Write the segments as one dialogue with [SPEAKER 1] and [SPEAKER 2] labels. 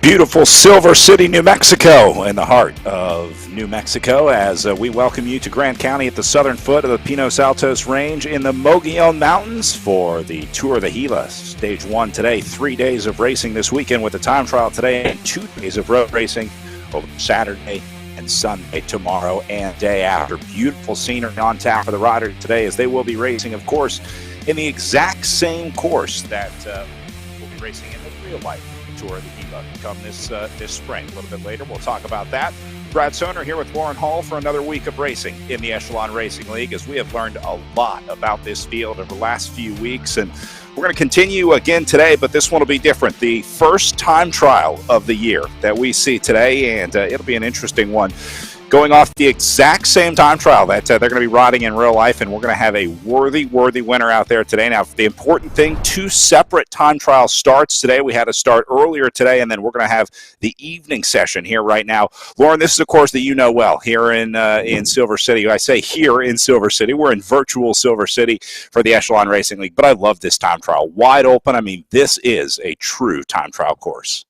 [SPEAKER 1] Beautiful Silver City, New Mexico, in the heart of New Mexico, as we welcome you to Grant County at the southern foot of the Pinos Altos Range in the Mogollon Mountains for the Tour of the Gila. Stage 1 today, 3 days of racing this weekend with a time trial today and 2 days of road racing over Saturday and Sunday, tomorrow and day after. Beautiful scenery on tap for the riders today, as they will be racing, of course, in the exact same course that will be racing in the real life Tour of the Gila come this spring. A little bit later, we'll talk about that. Brad Soner here with Lauren Hall for another week of racing in the Echelon Racing League, as we have learned a lot about this field over the last few weeks, and we're going to continue again today, but this one will be different. The first time trial of the year that we see today, and it'll be an interesting one. Going off the exact same time trial that they're going to be riding in real life, and we're going to have a worthy winner out there today. Now, the important thing, 2 separate time trial starts today. We had a start earlier today, and then we're going to have the evening session here right now. Lauren, this is a course that you know well here in Silver City. I say here in Silver City. We're in virtual Silver City for the Echelon Racing League, but I love this time trial. Wide open. I mean, this is a true time trial course.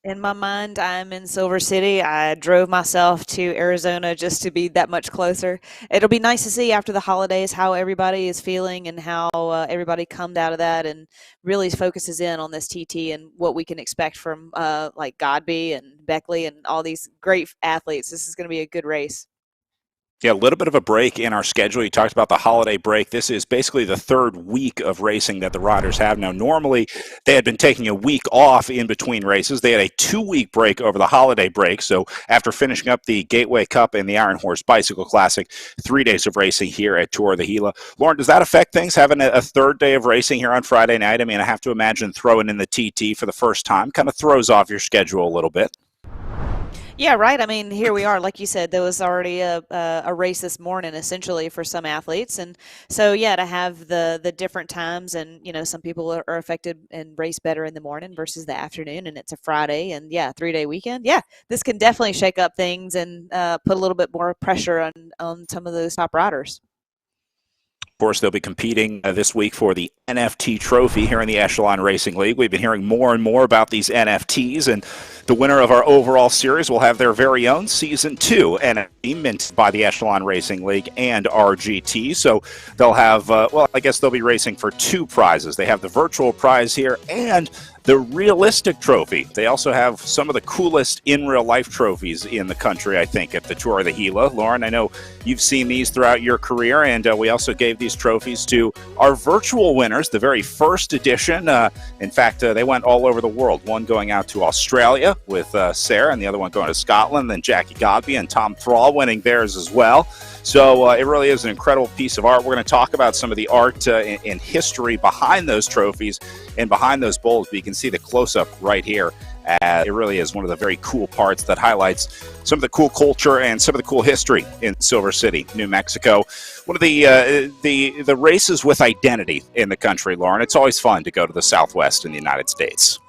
[SPEAKER 2] In my mind, I'm in Silver City. I drove myself to Arizona just to be that much closer. It'll be nice to see after the holidays how everybody is feeling and how everybody comes out of that and really focuses in on this TT and what we can expect from like Godby and Beckley and all these great athletes. This is going to be a good race.
[SPEAKER 1] Yeah, a little bit of a break in our schedule. You talked about the holiday break. This is basically the 3rd week of racing that the riders have. Now, normally they had been taking a week off in between races. They had a 2-week break over the holiday break. So after finishing up the Gateway Cup and the Iron Horse Bicycle Classic, 3 days of racing here at Tour of the Gila. Lauren, does that affect things, having a 3rd day of racing here on Friday night? I mean, I have to imagine throwing in the TT for the first time kind of throws off your schedule a little bit.
[SPEAKER 2] Yeah, right. I mean, here we are. Like you said, there was already a race this morning, essentially, for some athletes. And so, yeah, to have the different times and, you know, some people are affected and race better in the morning versus the afternoon, and it's a Friday and, yeah, 3-day weekend. Yeah, this can definitely shake up things and put a little bit more pressure on some of those top riders.
[SPEAKER 1] Of course, they'll be competing this week for the NFT trophy here in the Echelon Racing League. We've been hearing more and more about these NFTs, and the winner of our overall series will have their very own Season 2 NFT minted by the Echelon Racing League and RGT. So they'll have, well, I guess they'll be racing for 2 prizes. They have the virtual prize here and the realistic trophy. They also have some of the coolest in real life trophies in the country, I think, at the Tour of the Gila. Lauren, I know you've seen these throughout your career, and we also gave these trophies to our virtual winners, the very first edition. In fact, they went all over the world. One going out to Australia with Sarah, and the other one going to Scotland. Then Jackie Godby and Tom Thrall winning theirs as well. So it really is an incredible piece of art. We're going to talk about some of the art and history behind those trophies and behind those bowls. But you can see the close-up right here. It really is one of the very cool parts that highlights some of the cool culture and some of the cool history in Silver City, New Mexico. One of the races with identity in the country, Lauren. It's always fun to go to the Southwest in the United States.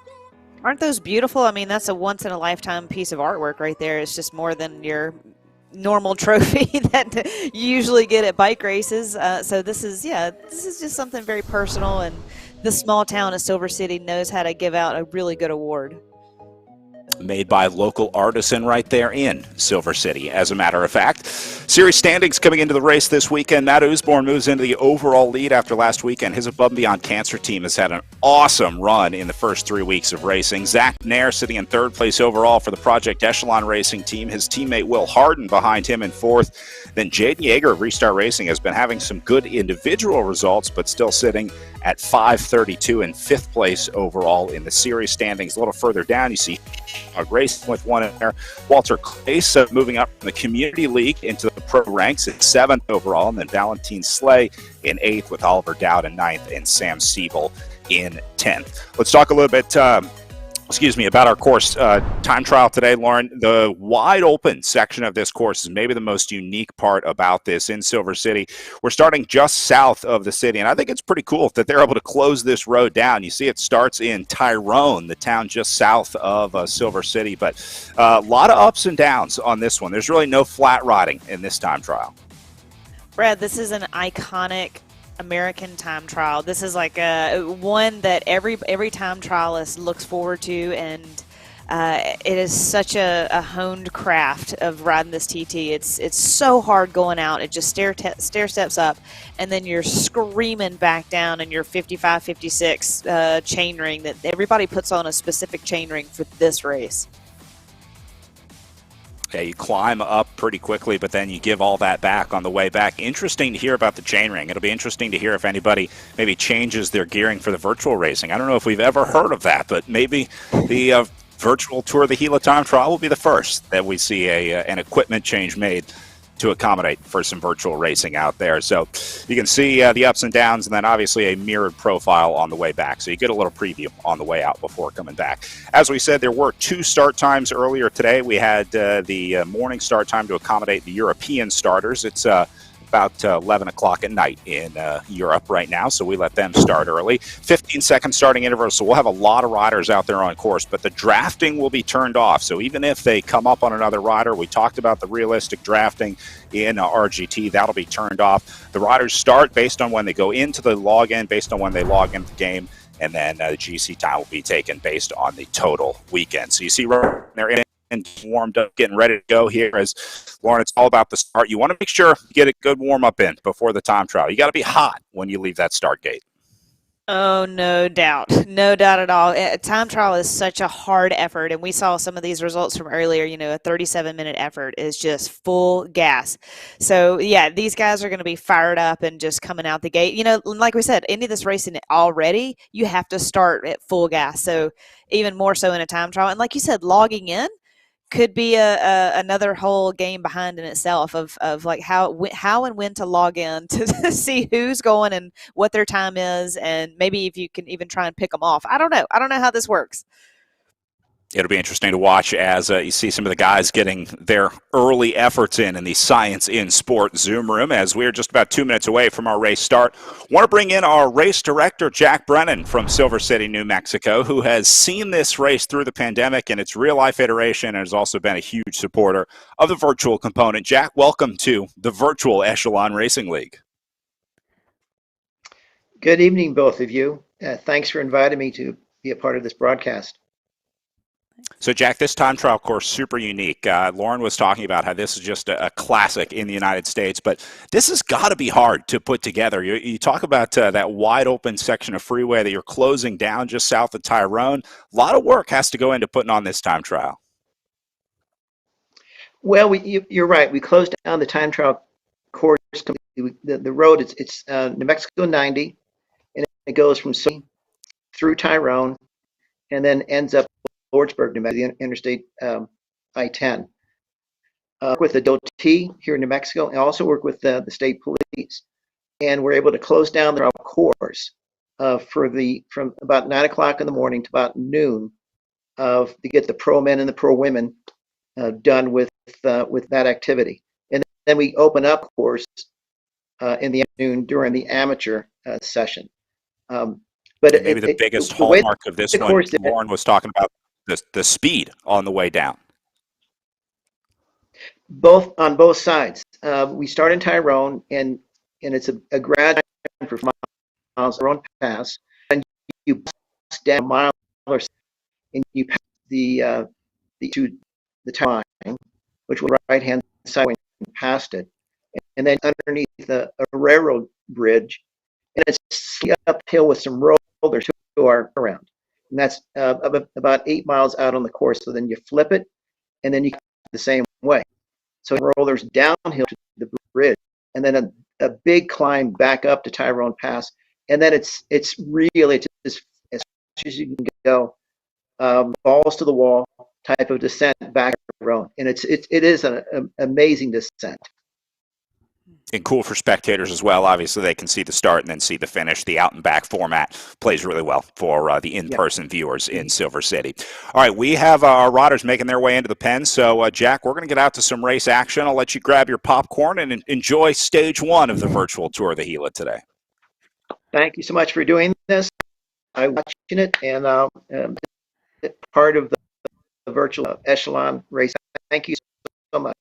[SPEAKER 2] Aren't those beautiful? I mean, that's a once-in-a-lifetime piece of artwork right there. It's just more than your normal trophy that you usually get at bike races. So this is just something very personal, and the small town of Silver City knows how to give out a really good award.
[SPEAKER 1] Made by local artisan right there in Silver City, as a matter of fact. Series standings coming into the race this weekend. Matt Usborne moves into the overall lead after last weekend. His Above and Beyond Cancer team has had an awesome run in the first 3 weeks of racing. Zach Nair sitting in 3rd place overall for the Project Echelon Racing team. His teammate Will Harden behind him in 4th. Then Jaden Yeager of Restart Racing has been having some good individual results, but still sitting at 532 in 5th place overall in the series standings. A little further down, you see racing with one in there. Walter Clace moving up from the Community League into the pro ranks at 7th overall, and then Valentine Slay in 8th with Oliver Dowd in 9th and Sam Siebel in 10th. Let's talk a little bit about our course time trial today, Lauren. The wide open section of this course is maybe the most unique part about this in Silver City. We're starting just south of the city, and I think it's pretty cool that they're able to close this road down. You see it starts in Tyrone, the town just south of Silver City, but a lot of ups and downs on this one. There's really no flat riding in this time trial.
[SPEAKER 2] Brad, this is an iconic American time trial. This is like one that every time trialist looks forward to, and It is such a honed craft of riding this TT. It's so hard going out. It just stair steps up, and then you're screaming back down in your 55, 56 chain ring that everybody puts on a specific chain ring for this race.
[SPEAKER 1] Yeah, you climb up pretty quickly, but then you give all that back on the way back. Interesting to hear about the chain ring. It'll be interesting to hear if anybody maybe changes their gearing for the virtual racing. I don't know if we've ever heard of that, but maybe the virtual Tour of the Gila time trial will be the first that we see an equipment change made to accommodate for some virtual racing out there. So you can see the ups and downs, and then obviously a mirrored profile on the way back. So you get a little preview on the way out before coming back. As we said, there were 2 start times earlier today. We had the morning start time to accommodate the European starters. It's about 11 o'clock at night in Europe right now, so we let them start early. 15-second starting intervals, so we'll have a lot of riders out there on course, but the drafting will be turned off. So even if they come up on another rider, we talked about the realistic drafting in RGT, that'll be turned off. The riders start based on when they go into the login, based on when they log into the game, and then the GC time will be taken based on the total weekend. So you see right there in and warmed up, getting ready to go here. As Lauren, it's all about the start. You want to make sure you get a good warm-up in before the time trial. You got to be hot when you leave that start gate.
[SPEAKER 2] Oh, no doubt. No doubt at all. Time trial is such a hard effort, and we saw some of these results from earlier. A 37-minute effort is just full gas. So, yeah, these guys are going to be fired up and just coming out the gate. Like we said, any of this racing already, you have to start at full gas. So, even more so in a time trial. And like you said, logging in could be another whole game behind in itself of like how and when to log in to see who's going and what their time is, and maybe if you can even try and pick them off. I don't know how this works.
[SPEAKER 1] It'll be interesting to watch as you see some of the guys getting their early efforts in the Science in Sport Zoom room, as we're just about 2 minutes away from our race start. Want to bring in our race director, Jack Brennan from Silver City, New Mexico, who has seen this race through the pandemic and its real-life iteration and has also been a huge supporter of the virtual component. Jack, welcome to the virtual Echelon Racing League.
[SPEAKER 3] Good evening, both of you. Thanks for inviting me to be a part of this broadcast.
[SPEAKER 1] So, Jack, this time trial course, super unique. Lauren was talking about how this is just a classic in the United States, but this has got to be hard to put together. You talk about that wide open section of freeway that you're closing down just south of Tyrone. A lot of work has to go into putting on this time trial.
[SPEAKER 3] Well, you're right. We closed down the time trial course completely. The road, it's New Mexico 90, and it goes from through Tyrone and then ends up Lordsburg, New Mexico, the interstate I-10. Work with the DOT here in New Mexico, and also work with the state police. And we're able to close down the course from about 9 o'clock in the morning to about noon to get the pro men and the pro women done with that activity. And then we open up course in the afternoon during the amateur session.
[SPEAKER 1] But maybe the biggest hallmark of this one, Lauren was talking about the speed on the way down.
[SPEAKER 3] On both sides. We start in Tyrone, and it's a grad for miles Tyrone Pass, and you pass down a mile or so, and you pass the Tyrone line, which was right hand side when you passed it, and then underneath a railroad bridge, and it's uphill with some rollers to our around. And that's about 8 miles out on the course. So then you flip it, and then you the same way. So rollers downhill to the bridge, and then a big climb back up to Tyrone Pass, and then it's really just as fast as you can go, balls to the wall type of descent back to Tyrone, and it is an amazing descent.
[SPEAKER 1] And cool for spectators as well. Obviously, they can see the start and then see the finish. The out and back format plays really well for the in-person viewers in Silver City. All right, we have our riders making their way into the pen. So, Jack, we're going to get out to some race action. I'll let you grab your popcorn and enjoy stage 1 of the virtual Tour of the Gila today.
[SPEAKER 3] Thank you so much for doing this. I'm watching it, and part of the virtual Echelon race. Thank you so much.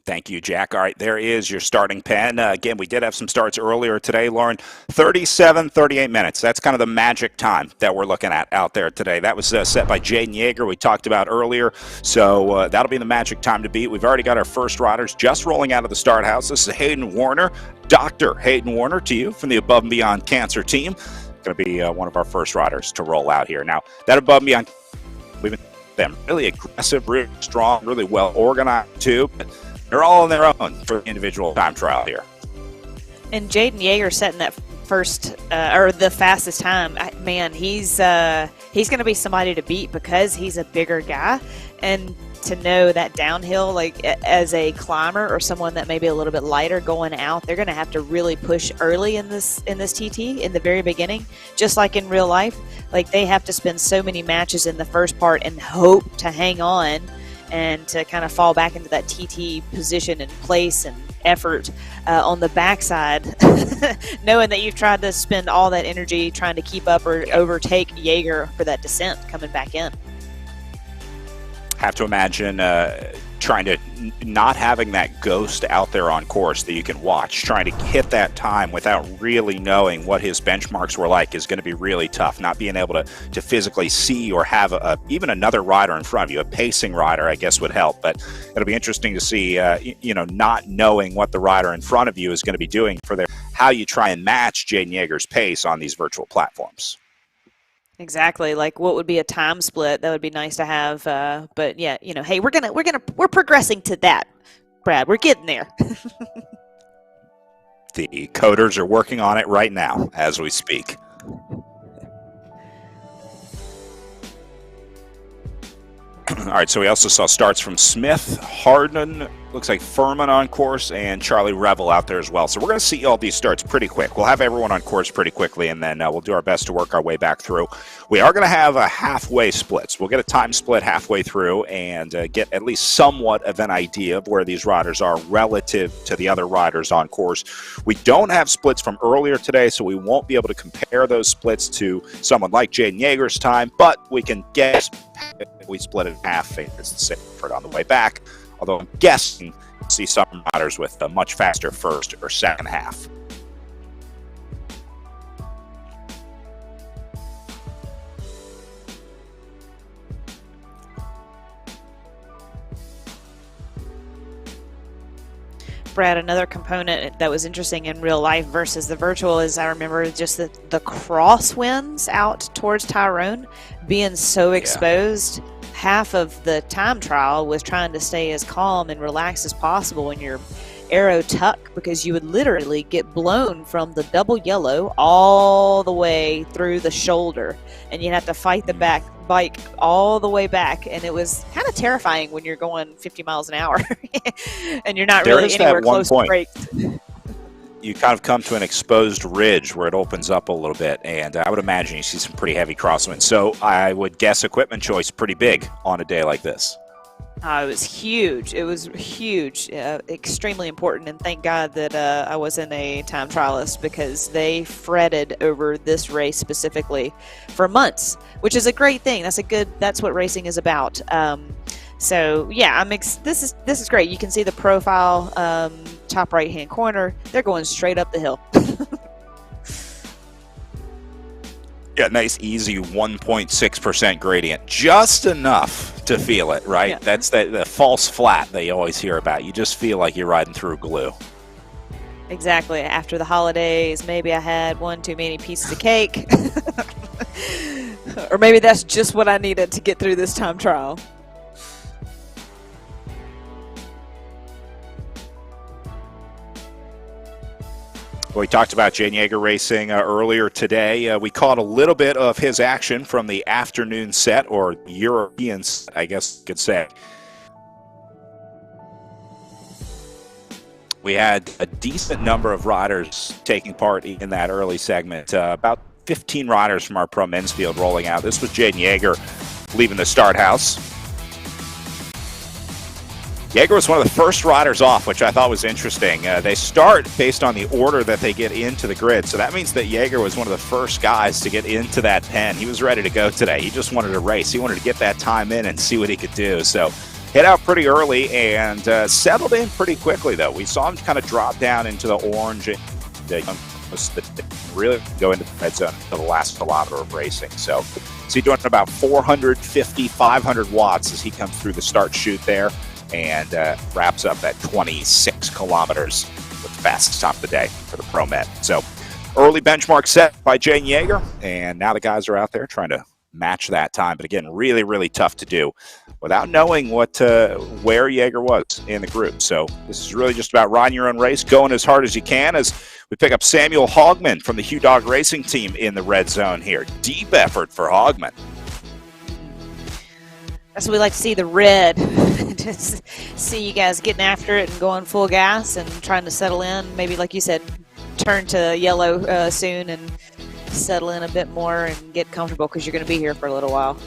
[SPEAKER 1] Thank you, Jack. All right, there is your starting pen. Again, we did have some starts earlier today, Lauren. 37, 38 minutes. That's kind of the magic time that we're looking at out there today. That was set by Jaden Yeager, we talked about earlier. So that'll be the magic time to beat. We've already got our first riders just rolling out of the start house. This is Hayden Warner, Dr. Hayden Warner, to you from the Above and Beyond Cancer team. Going to be one of our first riders to roll out here. Now, that Above and Beyond, we've been them really aggressive, really strong, really well organized too. But they're all on their own for the individual time trial here.
[SPEAKER 2] And Jaden Yeager setting that first or the fastest time, man, he's going to be somebody to beat because he's a bigger guy. And to know that downhill, like as a climber or someone that may be a little bit lighter going out, they're going to have to really push early in this TT in the very beginning, just like in real life. Like they have to spend so many matches in the first part and hope to hang on and to kind of fall back into that TT position and place and effort on the backside, knowing that you've tried to spend all that energy trying to keep up or overtake Yeager for that descent coming back in.
[SPEAKER 1] Have to imagine trying to not having that ghost out there on course that you can watch, trying to hit that time without really knowing what his benchmarks were like is going to be really tough. Not being able to physically see or have even another rider in front of you, a pacing rider, I guess would help. But it'll be interesting to see, not knowing what the rider in front of you is going to be doing for how you try and match Jaden Yeager's pace on these virtual platforms.
[SPEAKER 2] Exactly. Like what would be a time split? That would be nice to have. But yeah, hey, we're progressing to that, Brad. We're getting there.
[SPEAKER 1] The coders are working on it right now as we speak. All right, so we also saw starts from Smith, Hardin, looks like Furman on course, and Charlie Revel out there as well. So we're going to see all these starts pretty quick. We'll have everyone on course pretty quickly, and then we'll do our best to work our way back through. We are going to have a halfway splits. We'll get a time split halfway through and get at least somewhat of an idea of where these riders are relative to the other riders on course. We don't have splits from earlier today, so we won't be able to compare those splits to someone like Jaden Yeager's time, but we can guess if we split it in half. It's the same effort on the way back. Although I'm guessing you'll see some riders with a much faster first or second half.
[SPEAKER 2] Brad, another component that was interesting in real life versus the virtual is I remember just the crosswinds out towards Tyrone being so exposed. Half of the time trial was trying to stay as calm and relaxed as possible when you're arrow tuck, because you would literally get blown from the double yellow all the way through the shoulder, and you'd have to fight the bike all the way back, and it was kind of terrifying when you're going 50 miles an hour and you're not really anywhere close to brakes.
[SPEAKER 1] You kind of come to an exposed ridge where it opens up a little bit, and I would imagine you see some pretty heavy crosswinds. So I would guess equipment choice pretty big on a day like this.
[SPEAKER 2] It was huge. It was huge, extremely important, and thank God that I wasn't a time trialist, because they fretted over this race specifically for months, which is a great thing. That's what racing is about. So yeah, this is great. You can see the profile, top right hand corner. They're going straight up the hill.
[SPEAKER 1] Yeah, nice easy 1.6% gradient, just enough to feel it, right? Yeah. That's the false flat they always hear about. You just feel like you're riding through glue.
[SPEAKER 2] Exactly. After the holidays, maybe I had one too many pieces of cake. Or maybe that's just what I needed to get through this time trial.
[SPEAKER 1] We talked about Jaden Yeager racing earlier today. We caught a little bit of his action from the afternoon set, or European set, I guess you could say. We had a decent number of riders taking part in that early segment. About 15 riders from our pro men's field rolling out. This was Jaden Yeager leaving the start house. Yeager was one of the first riders off, which I thought was interesting. They start based on the order that they get into the grid. So that means that Yeager was one of the first guys to get into that pen. He was ready to go today. He just wanted to race. He wanted to get that time in and see what he could do. So hit out pretty early and settled in pretty quickly, though. We saw him kind of drop down into the orange and really go into the red zone for the last kilometer of racing. So he's doing about 450, 500 watts as he comes through the start chute there and wraps up at 26 kilometers with the fastest time of the day for the Pro Men. So early benchmark set by Jay Yeager, and now the guys are out there trying to match that time. But again, really, really tough to do without knowing where Yeager was in the group. So this is really just about riding your own race, going as hard as you can as we pick up Samuel Hogman from the Hugh Dog Racing Team in the red zone here. Deep effort for Hogman.
[SPEAKER 2] That's what we like to see, the red. Just see you guys getting after it and going full gas and trying to settle in. Maybe, like you said, turn to yellow soon and settle in a bit more and get comfortable because you're going to be here for a little while.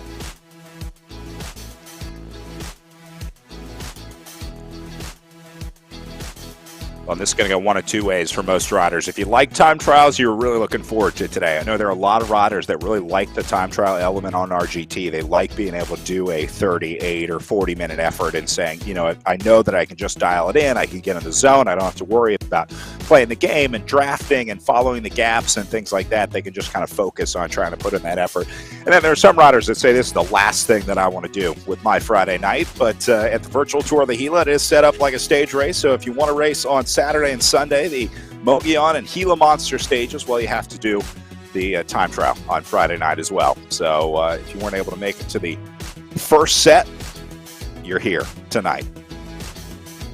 [SPEAKER 1] Well, this is going to go one of two ways for most riders. If you like time trials, you're really looking forward to today. I know there are a lot of riders that really like the time trial element on RGT. They like being able to do a 38 or 40-minute effort and saying, you know, I know that I can just dial it in. I can get in the zone. I don't have to worry about playing the game and drafting and following the gaps and things like that. They can just kind of focus on trying to put in that effort. And then there are some riders that say this is the last thing that I want to do with my Friday night. But at the virtual tour of the Gila, it is set up like a stage race. So if you want to race on Saturday and Sunday, the Mogollon and Gila Monster stages, well, you have to do the time trial on Friday night as well. So if you weren't able to make it to the first set, you're here tonight.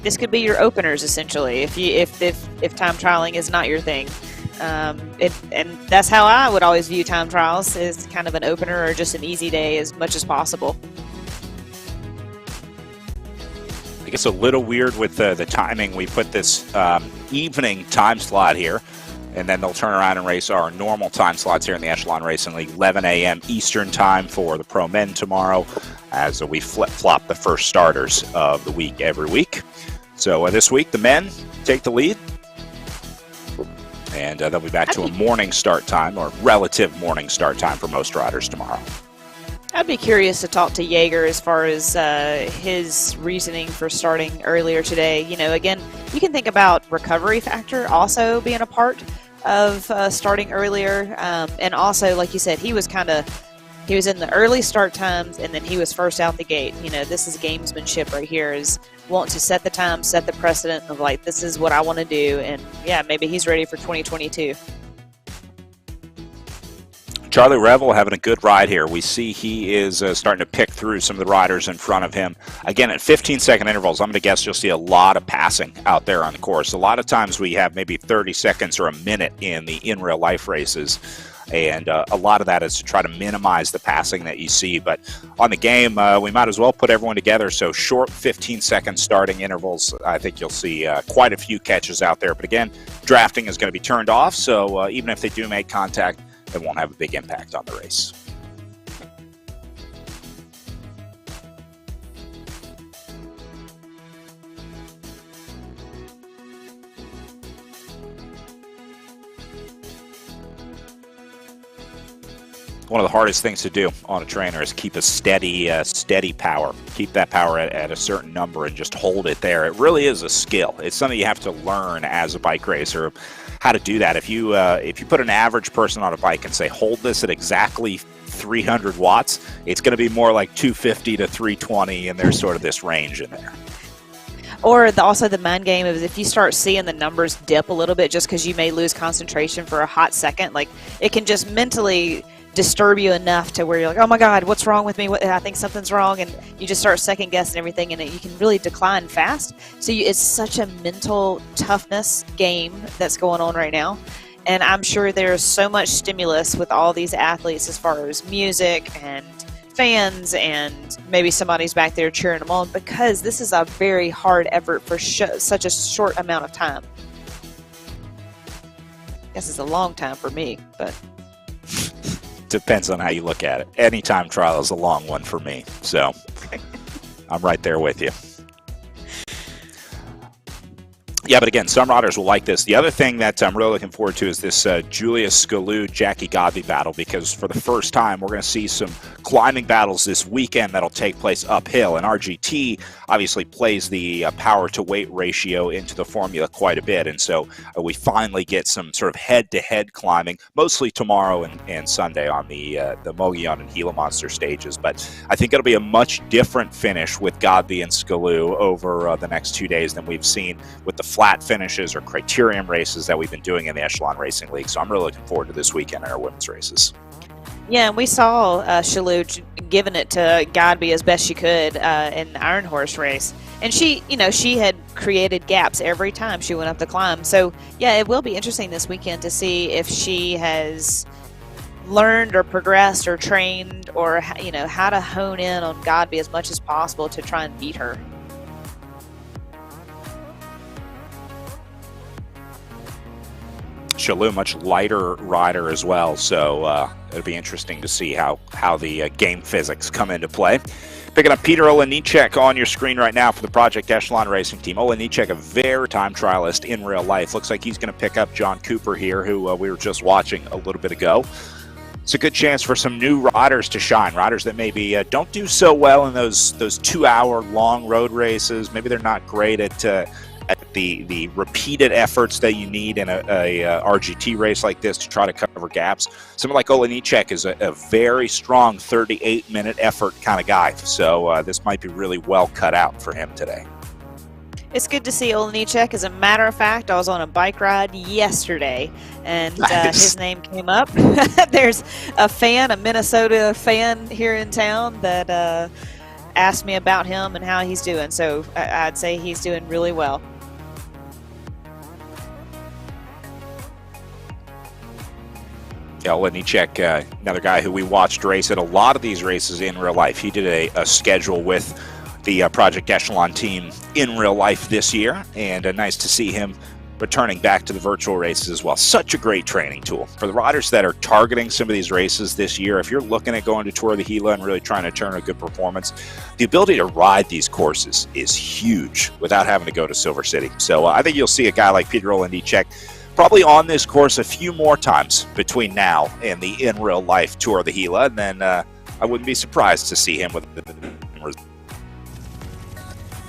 [SPEAKER 2] This could be your openers, essentially, if time trialing is not your thing. And that's how I would always view time trials, is kind of an opener or just an easy day as much as possible.
[SPEAKER 1] I guess a little weird with the timing. We put this evening time slot here, and then they'll turn around and race our normal time slots here in the Echelon Racing League, 11 a.m. Eastern time for the Pro Men tomorrow, as we flip-flop the first starters of the week every week. So this week, the men take the lead, and they'll be back to a morning start time, or relative morning start time for most riders tomorrow.
[SPEAKER 2] I'd be curious to talk to Yeager as far as his reasoning for starting earlier today. You know, again, you can think about recovery factor also being a part of starting earlier. And also, like you said, he was in the early start times, and then he was first out the gate. You know, this is gamesmanship right here, is want to set the time, set the precedent of, like, this is what I want to do. And, yeah, maybe he's ready for 2022.
[SPEAKER 1] Charlie Revel having a good ride here. We see he is starting to pick through some of the riders in front of him. Again, at 15-second intervals, I'm going to guess you'll see a lot of passing out there on the course. A lot of times we have maybe 30 seconds or a minute in the in-real-life races, and a lot of that is to try to minimize the passing that you see. But on the game, we might as well put everyone together. So short 15-second starting intervals. I think you'll see quite a few catches out there. But again, drafting is going to be turned off, so even if they do make contact, it won't have a big impact on the race. One of the hardest things to do on a trainer is keep a steady power. Keep that power at a certain number and just hold it there. It really is a skill. It's something you have to learn as a bike racer, how to do that. If you put an average person on a bike and say, hold this at exactly 300 watts, it's going to be more like 250 to 320, and there's sort of this range in there.
[SPEAKER 2] Or also the mind game is, if you start seeing the numbers dip a little bit just because you may lose concentration for a hot second, like, it can just mentally disturb you enough to where you're like, oh my God, what's wrong with me? I think something's wrong, and you just start second guessing everything, and you can really decline fast. So it's such a mental toughness game that's going on right now, and I'm sure there's so much stimulus with all these athletes as far as music and fans, and maybe somebody's back there cheering them on, because this is a very hard effort for such a short amount of time. I guess it's a long time for me, but
[SPEAKER 1] depends on how you look at it. Any time trial is a long one for me, so I'm right there with you. Yeah, but again, some riders will like this. The other thing that I'm really looking forward to is this Julia Scalu-Jackie Godby battle, because for the first time, we're going to see some climbing battles this weekend that'll take place uphill. And RGT obviously plays the power-to-weight ratio into the formula quite a bit. And so we finally get some sort of head-to-head climbing, mostly tomorrow and Sunday on the Mogollon and Gila Monster stages. But I think it'll be a much different finish with Godby and Scalu over the next 2 days than we've seen with the flat finishes or criterium races that we've been doing in the Echelon Racing League. So I'm really looking forward to this weekend in our women's races.
[SPEAKER 2] Yeah, and we saw Shalou giving it to Godby as best she could in the Iron Horse race. And she had created gaps every time she went up the climb. So, yeah, it will be interesting this weekend to see if she has learned or progressed or trained or, how to hone in on Godby as much as possible to try and beat her.
[SPEAKER 1] Shalou, much lighter rider as well, so it'll be interesting to see how the game physics come into play. Picking up Peter Olenichek on your screen right now for the Project Echelon Racing Team. Olenichek, a very time trialist in real life. Looks like he's going to pick up John Cooper here, who we were just watching a little bit ago. It's a good chance for some new riders to shine, riders that maybe don't do so well in those 2-hour long road races. Maybe they're not great at the repeated efforts that you need in a RGT race like this to try to cover gaps. Someone like Olenichek is a very strong 38-minute effort kind of guy, so this might be really well cut out for him today.
[SPEAKER 2] It's good to see Olenichek. As a matter of fact, I was on a bike ride yesterday, and his name came up. There's a Minnesota fan here in town that asked me about him and how he's doing, so I'd say he's doing really well.
[SPEAKER 1] Yeah, Olenichek, another guy who we watched race at a lot of these races in real life. He did a schedule with the Project Echelon team in real life this year, and nice to see him returning back to the virtual races as well. Such a great training tool. For the riders that are targeting some of these races this year, if you're looking at going to Tour of the Gila and really trying to turn a good performance, the ability to ride these courses is huge without having to go to Silver City. So I think you'll see a guy like Peter Olenichek probably on this course a few more times between now and the in real life Tour of the Gila, and then I wouldn't be surprised to see him with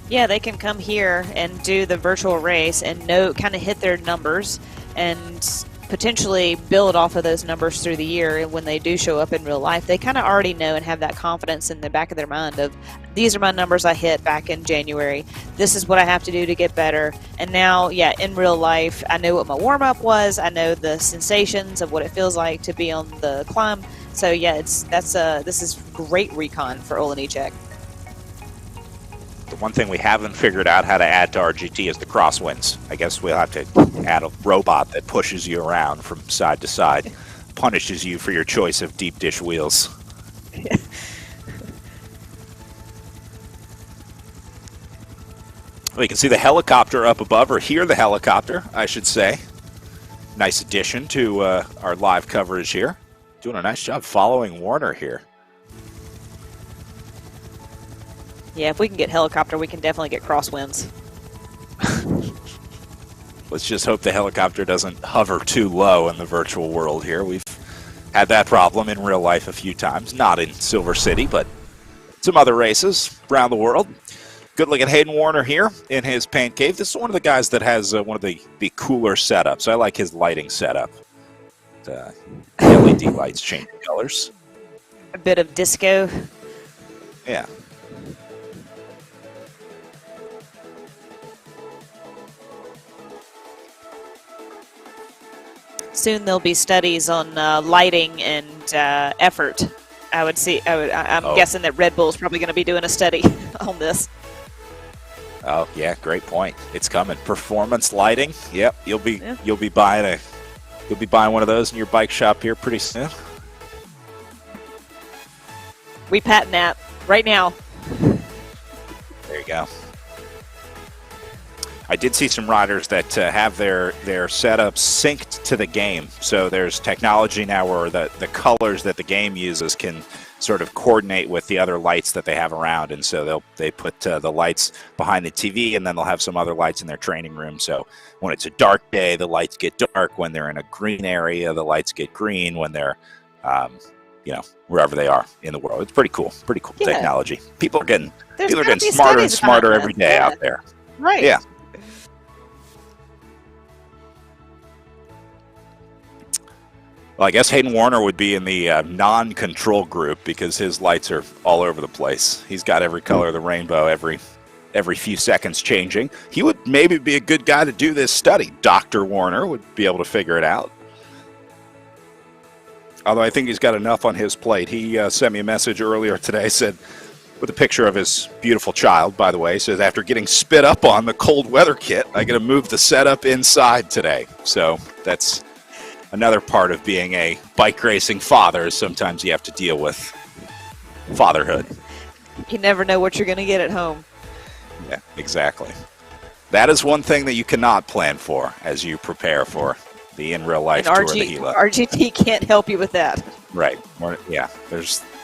[SPEAKER 2] Yeah, they can come here and do the virtual race and kind of hit their numbers and potentially build off of those numbers through the year. And when they do show up in real life, they kind of already know and have that confidence in the back of their mind of, these are my numbers I hit back in January. This is what I have to do to get better. And now, yeah, in real life, I know what my warm-up was. I know the sensations of what it feels like to be on the climb. So, yeah, this is great recon for Olenichek.
[SPEAKER 1] The one thing we haven't figured out how to add to RGT is the crosswinds. I guess we'll have to add a robot that pushes you around from side to side, punishes you for your choice of deep dish wheels. Well, you can see the helicopter up above, or hear the helicopter, I should say. Nice addition to our live coverage here. Doing a nice job following Warner here.
[SPEAKER 2] Yeah, if we can get helicopter, we can definitely get crosswinds.
[SPEAKER 1] Let's just hope the helicopter doesn't hover too low in the virtual world here. We've had that problem in real life a few times. Not in Silver City, but some other races around the world. Good look at Hayden Warner here in his paint cave. This is one of the guys that has one of the cooler setups. I like his lighting setup. The LED lights changing colors.
[SPEAKER 2] A bit of disco.
[SPEAKER 1] Yeah.
[SPEAKER 2] Soon there'll be studies on lighting and effort. I'm guessing that Red Bull's probably going to be doing a study on this.
[SPEAKER 1] Oh yeah, great point. It's coming. Performance lighting. Yep, you'll be buying one of those in your bike shop here pretty soon.
[SPEAKER 2] We patent that right now.
[SPEAKER 1] There you go. All I did see some riders that have their setups synced to the game. So there's technology now where the colors that the game uses can sort of coordinate with the other lights that they have around. And so they put the lights behind the TV, and then they'll have some other lights in their training room. So when it's a dark day, the lights get dark. When they're in a green area, the lights get green. When they're, wherever they are in the world. It's pretty cool. Pretty cool technology. People are getting smarter and smarter every day out there.
[SPEAKER 2] Right.
[SPEAKER 1] Yeah. Well, I guess Hayden Warner would be in the non-control group because his lights are all over the place. He's got every color of the rainbow every few seconds changing. He would maybe be a good guy to do this study. Dr. Warner would be able to figure it out. Although I think he's got enough on his plate. He sent me a message earlier today, said, with a picture of his beautiful child, by the way, says, after getting spit up on the cold weather kit, I got to move the setup inside today. So that's another part of being a bike racing father. Sometimes you have to deal with fatherhood.
[SPEAKER 2] You never know what you're going to get at home.
[SPEAKER 1] Yeah, exactly. That is one thing that you cannot plan for as you prepare for the in real life tour of the Gila.
[SPEAKER 2] RGT can't help you with that.
[SPEAKER 1] Right. Yeah.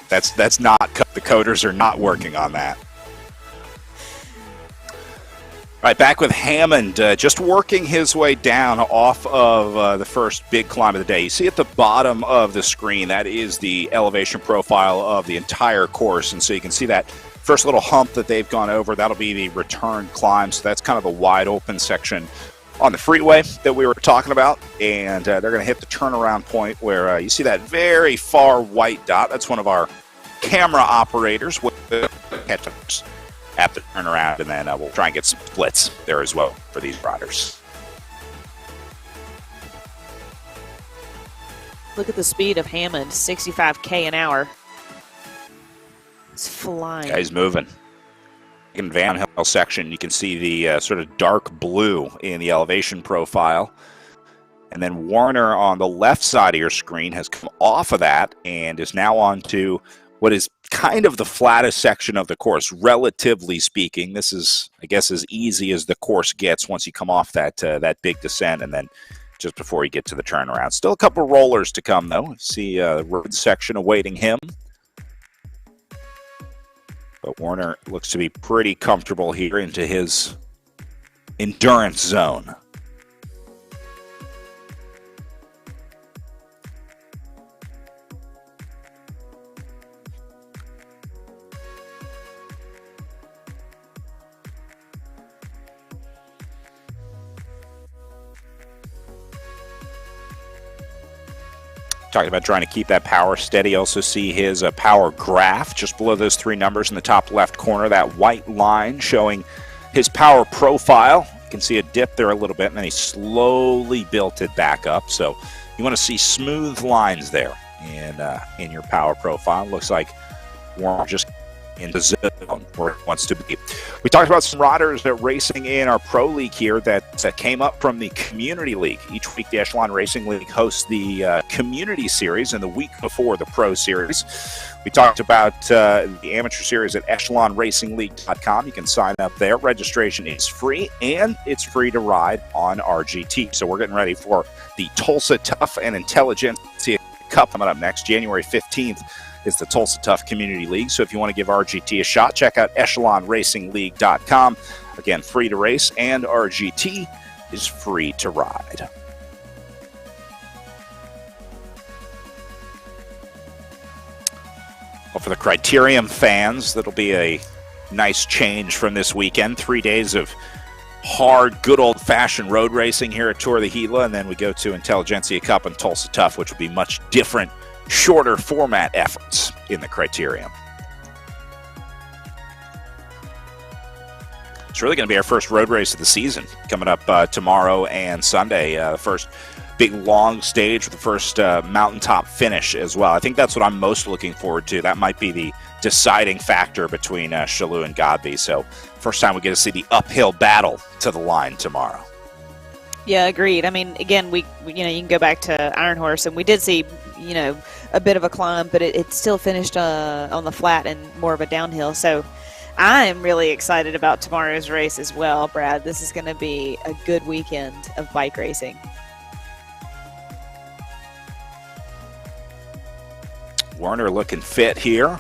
[SPEAKER 1] That's not, the coders are not working on that. All right, back with Hammond, just working his way down off of the first big climb of the day. You see at the bottom of the screen, that is the elevation profile of the entire course. And so you can see that first little hump that they've gone over. That'll be the return climb. So that's kind of the wide open section on the freeway that we were talking about. And they're going to hit the turnaround point where you see that very far white dot. That's one of our camera operators with the headphones at the turnaround, and then we'll try and get some splits there as well for these riders.
[SPEAKER 2] Look at the speed of Hammond, 65K an hour. It's flying.
[SPEAKER 1] Yeah, he's moving. In Van Hill section, you can see the sort of dark blue in the elevation profile. And then Warner on the left side of your screen has come off of that and is now on to what is kind of the flattest section of the course, relatively speaking. This is, I guess, as easy as the course gets once you come off that big descent, and then just before you get to the turnaround. Still a couple rollers to come, though. See the road section awaiting him. But Warner looks to be pretty comfortable here into his endurance zone. Talking about trying to keep that power steady. Also see his power graph just below those three numbers in the top left corner. That white line showing his power profile. You can see a dip there a little bit, and then he slowly built it back up. So you want to see smooth lines there in your power profile. Looks like Warner just in the zone where it wants to be. We talked about some riders that are racing in our Pro League here that came up from the Community League. Each week, the Echelon Racing League hosts the Community Series, and the week before the Pro Series. We talked about the Amateur Series at echelonracingleague.com. You can sign up there. Registration is free, and it's free to ride on RGT. So we're getting ready for the Tulsa Tough and Intelligentsia Cup coming up next, January 15th. Is the Tulsa Tough Community League. So if you want to give RGT a shot, check out echelonracingleague.com. Again, free to race, and RGT is free to ride. Well, for the Criterium fans, that'll be a nice change from this weekend. 3 days of hard, good old-fashioned road racing here at Tour of the Gila, and then we go to Intelligentsia Cup and Tulsa Tough, which will be much different, shorter format efforts in the Criterium. It's really going to be our first road race of the season coming up tomorrow and Sunday. The first big long stage with the first mountaintop finish as well. I think that's what I'm most looking forward to. That might be the deciding factor between Chalou and Godby. So first time we get to see the uphill battle to the line tomorrow.
[SPEAKER 2] Yeah, agreed. I mean, again, we you can go back to Iron Horse, and we did see, a bit of a climb, but it still finished on the flat and more of a downhill. So I'm really excited about tomorrow's race as well, Brad. This is going to be a good weekend of bike racing.
[SPEAKER 1] Warner looking fit here.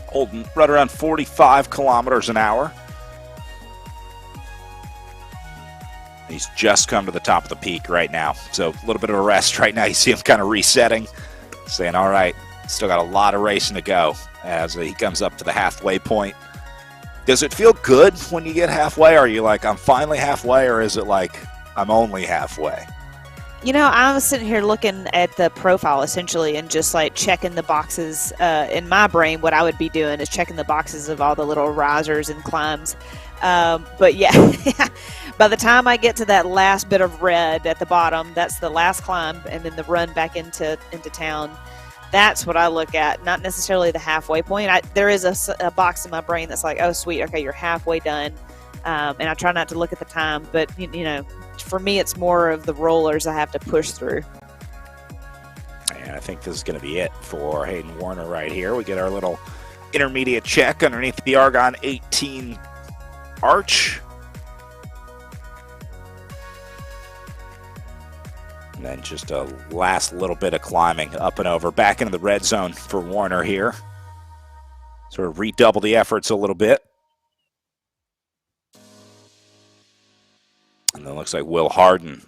[SPEAKER 1] Holding right around 45 kilometers an hour. He's just come to the top of the peak right now. So a little bit of a rest right now. You see him kind of resetting, saying, all right, still got a lot of racing to go as he comes up to the halfway point. Does it feel good when you get halfway? Are you like, I'm finally halfway, or is it like, I'm only halfway?
[SPEAKER 2] You know, I was sitting here looking at the profile essentially and just like checking the boxes. In my brain, what I would be doing is checking the boxes of all the little risers and climbs. But yeah, by the time I get to that last bit of red at the bottom, that's the last climb, and then the run back into town. That's what I look at, not necessarily the halfway point. There is a box in my brain that's like, oh, sweet, okay, you're halfway done. And I try not to look at the time, but, you know, for me, it's more of the rollers I have to push through.
[SPEAKER 1] And I think this is going to be it for Hayden Warner right here. We get our little intermediate check underneath the Argon 18 arch. And then just a last little bit of climbing up and over, back into the red zone for Warner here. Sort of redouble the efforts a little bit. And then it looks like Will Harden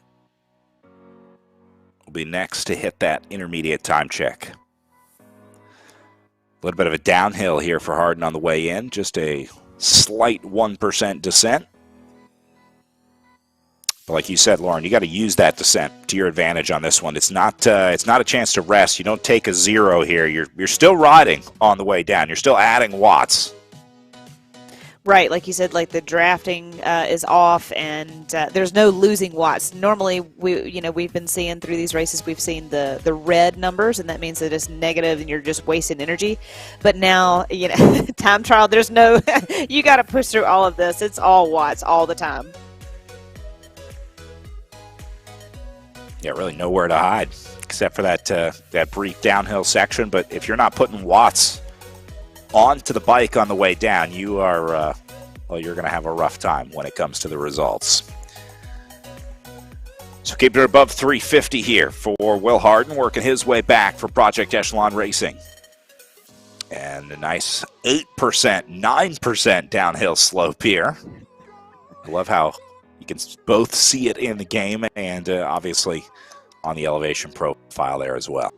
[SPEAKER 1] will be next to hit that intermediate time check. A little bit of a downhill here for Harden on the way in, just a slight 1% descent. But like you said, Lauren, you got to use that descent to your advantage on this one. It's not a chance to rest. You don't take a zero here. You're still riding on the way down. You're still adding watts.
[SPEAKER 2] Right, like you said, like the drafting is off, and there's no losing watts. Normally, we've been seeing through these races, we've seen the red numbers, and that means that it's negative and you're just wasting energy. But now, time trial, there's no, you got to push through all of this. It's all watts all the time.
[SPEAKER 1] Yeah, really nowhere to hide except for that brief downhill section. But if you're not putting watts onto the bike on the way down, you are, you're going to have a rough time when it comes to the results. So keep it above 350 here for Will Harden, working his way back for Project Echelon Racing. And a nice 8%, 9% downhill slope here. I love how you can both see it in the game and obviously on the elevation profile there as well.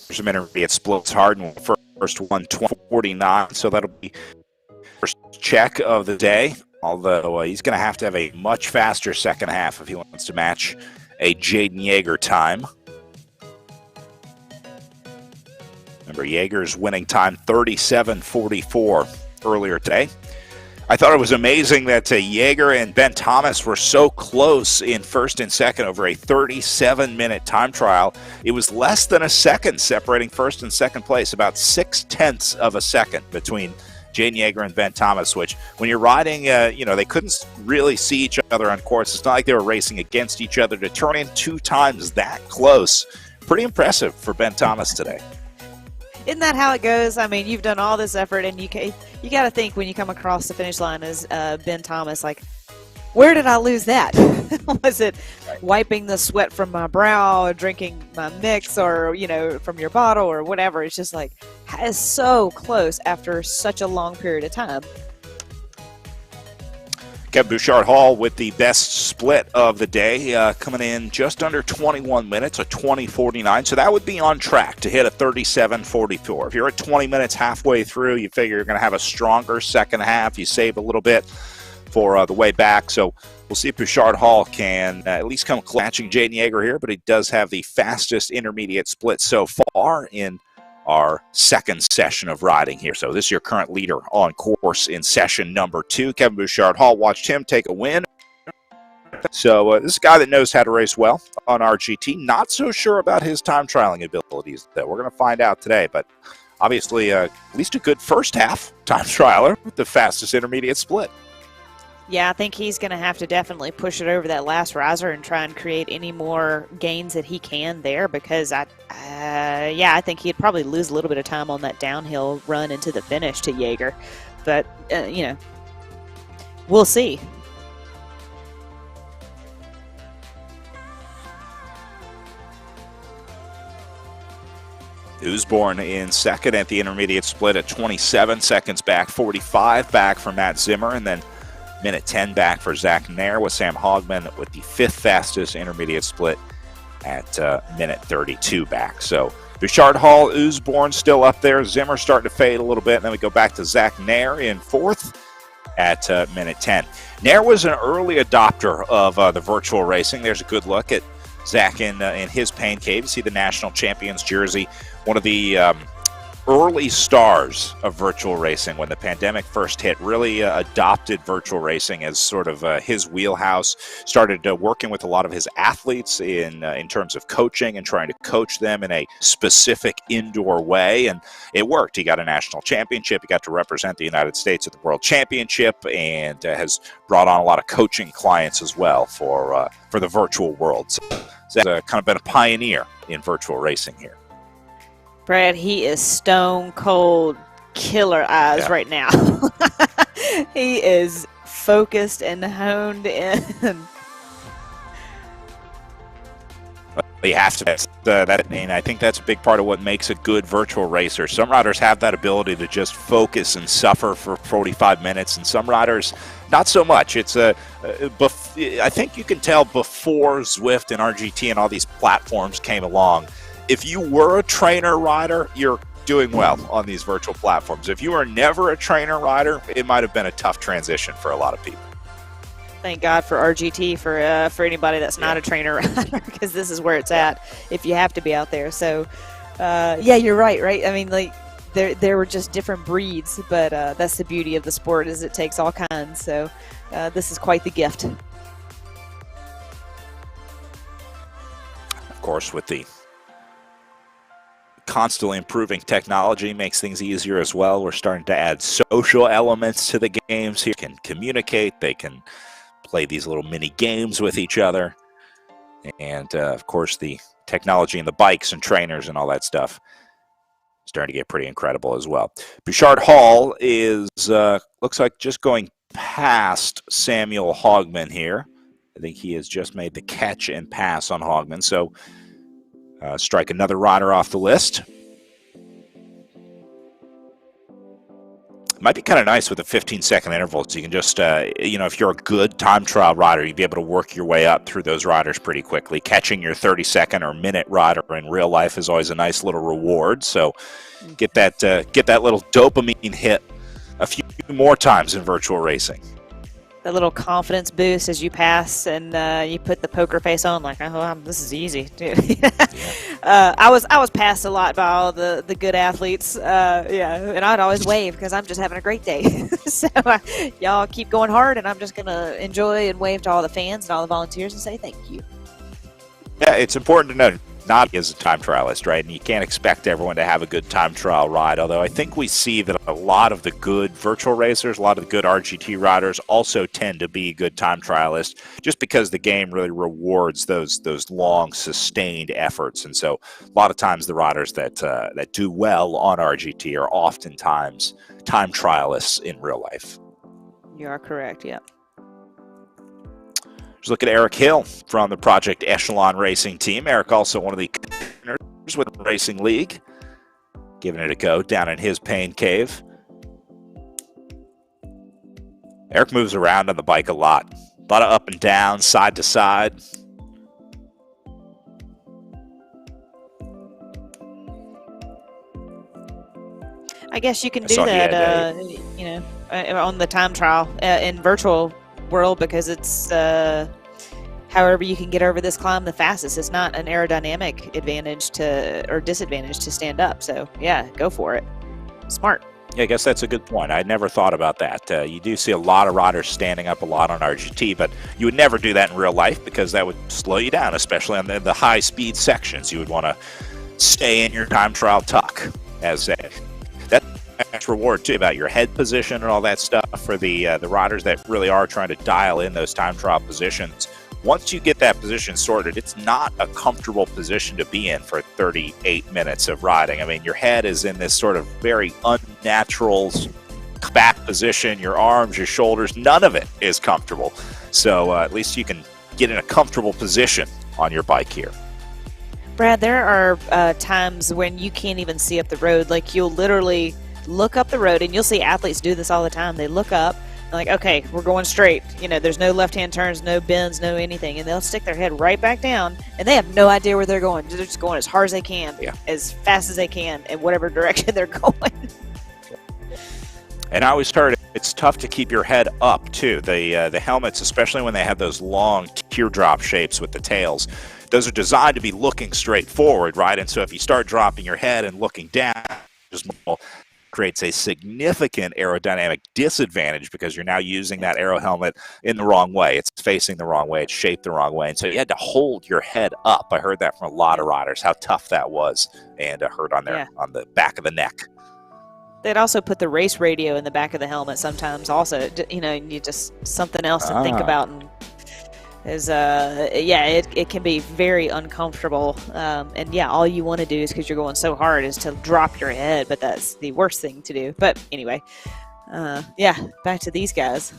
[SPEAKER 1] There's some intermediate splits. Harden first 1:49, so that'll be first check of the day. Although he's going to have a much faster second half if he wants to match a Jaden Yeager time. Remember, Yeager's winning time 37:44 earlier today. I thought it was amazing that Yeager and Ben Thomas were so close in first and second over a 37-minute time trial. It was less than a second separating first and second place, about 0.6 of a second between Jaden Yeager and Ben Thomas, which when you're riding, they couldn't really see each other on course. It's not like they were racing against each other. To turn in 2 times that close, pretty impressive for Ben Thomas today.
[SPEAKER 2] Isn't that how it goes? I mean, you've done all this effort, and you got to think when you come across the finish line as Ben Thomas, like, where did I lose that? Was it wiping the sweat from my brow, or drinking my mix, or, from your bottle or whatever? It's just like, it's so close after such a long period of time.
[SPEAKER 1] Kevin Bouchard-Hall with the best split of the day, coming in just under 21 minutes, a 20:49. So that would be on track to hit a 37:44. If you're at 20 minutes halfway through, you figure you're going to have a stronger second half. You save a little bit for the way back. So we'll see if Bouchard-Hall can at least come matching Jaden Yeager here, but he does have the fastest intermediate split so far in our second session of riding here. So this is your current leader on course in session number 2. Kevin Bouchard-Hall, watched him take a win. So this is a guy that knows how to race well on RGT. Not so sure about his time trialing abilities, though. We're going to find out today, but obviously at least a good first half time trialer with the fastest intermediate split.
[SPEAKER 2] Yeah, I think he's going to have to definitely push it over that last riser and try and create any more gains that he can there, because I think he'd probably lose a little bit of time on that downhill run into the finish to Jaeger. But, we'll see.
[SPEAKER 1] Usborn in second at the intermediate split at 27 seconds back, 45 back for Matt Zimmer, and then minute 10 back for Zach Nair, with Sam Hogman with the fifth fastest intermediate split at minute 32 back. So Bouchard, Hall, Usborn still up there. Zimmer starting to fade a little bit. And then we go back to Zach Nair in fourth at minute 10. Nair was an early adopter of the virtual racing. There's a good look at Zach in his pain cave. You see the national champions jersey. One of the early stars of virtual racing when the pandemic first hit, really adopted virtual racing as sort of his wheelhouse, started working with a lot of his athletes in terms of coaching and trying to coach them in a specific indoor way, and it worked. He got a national championship, he got to represent the United States at the World Championship, and has brought on a lot of coaching clients as well for the virtual world. So he's kind of been a pioneer in virtual racing here.
[SPEAKER 2] Brad, he is stone cold killer eyes right now. He is focused and honed in.
[SPEAKER 1] You have to, and I think that's a big part of what makes a good virtual racer. Some riders have that ability to just focus and suffer for 45 minutes, and some riders not so much. It's I think you can tell before Zwift and RGT and all these platforms came along, if you were a trainer rider, you're doing well on these virtual platforms. If you were never a trainer rider, it might have been a tough transition for a lot of people.
[SPEAKER 2] Thank God for RGT for anybody that's not a trainer rider, because this is where it's at if you have to be out there. So, you're right? I mean, like, there were just different breeds, but that's the beauty of the sport, is it takes all kinds. So this is quite the gift.
[SPEAKER 1] Of course, with the constantly improving technology makes things easier as well. We're starting to add social elements to the games here. They can communicate, they can play these little mini games with each other, and of course the technology in the bikes and trainers and all that stuff starting to get pretty incredible as well. Bouchard Hall is looks like just going past Samuel Hogman here. I think he has just made the catch and pass on Hogman, so strike another rider off the list. Might be kind of nice with the 15-second intervals. So you can just, if you're a good time trial rider, you'd be able to work your way up through those riders pretty quickly. Catching your 30-second or minute rider in real life is always a nice little reward. So get that little dopamine hit a few more times in virtual racing.
[SPEAKER 2] A little confidence boost as you pass, and you put the poker face on, like, this is easy, dude. I was passed a lot by all the good athletes, and I'd always wave because I'm just having a great day. So y'all keep going hard, and I'm just gonna enjoy and wave to all the fans and all the volunteers and say thank you.
[SPEAKER 1] Yeah, it's important to know, not as a time trialist, right? And you can't expect everyone to have a good time trial ride, although I think we see that a lot of the good virtual racers, a lot of the good RGT riders also tend to be good time trialists, just because the game really rewards those long, sustained efforts. And so a lot of times the riders that do well on RGT are oftentimes time trialists in real life.
[SPEAKER 2] You are correct, yeah.
[SPEAKER 1] Let's look at Eric Hill from the Project Echelon racing team. Eric also one of the commissioners with the Racing League, giving it a go down in his pain cave. Eric moves around on the bike a lot of up and down, side to side.
[SPEAKER 2] I guess you can do that, on the time trial in virtual world, because it's however you can get over this climb the fastest. It's not an aerodynamic advantage or disadvantage to stand up. So yeah, go for it. Smart.
[SPEAKER 1] Yeah, I guess that's a good point. I'd never thought about that. You do see a lot of riders standing up a lot on RGT, but you would never do that in real life because that would slow you down, especially on the high speed sections. You would want to stay in your time trial tuck, as extra reward too about your head position and all that stuff for the riders that really are trying to dial in those time trial positions. Once you get that position sorted, it's not a comfortable position to be in for 38 minutes of riding. I mean, your head is in this sort of very unnatural back position. Your arms, your shoulders, none of it is comfortable. So at least you can get in a comfortable position on your bike here.
[SPEAKER 2] Brad, there are times when you can't even see up the road. Like, you'll literally look up the road, and you'll see athletes do this all the time. They look up, like, okay, we're going straight. You know, there's no left-hand turns, no bends, no anything. And they'll stick their head right back down, and they have no idea where they're going. They're just going as hard as they can, as fast as they can, in whatever direction they're going.
[SPEAKER 1] And I always heard it's tough to keep your head up, too. The helmets, especially when they have those long teardrop shapes with the tails, those are designed to be looking straight forward, right? And so if you start dropping your head and looking down, it creates a significant aerodynamic disadvantage because you're now using that aero helmet in the wrong way. It's facing the wrong way. It's shaped the wrong way. And so you had to hold your head up. I heard that from a lot of riders, how tough that was, and I heard on the back of the neck.
[SPEAKER 2] They'd also put the race radio in the back of the helmet sometimes also. You know, you just something else to think about. And it can be very uncomfortable. And all you want to do is, because you're going so hard, is to drop your head. But that's the worst thing to do. But anyway, back to these guys.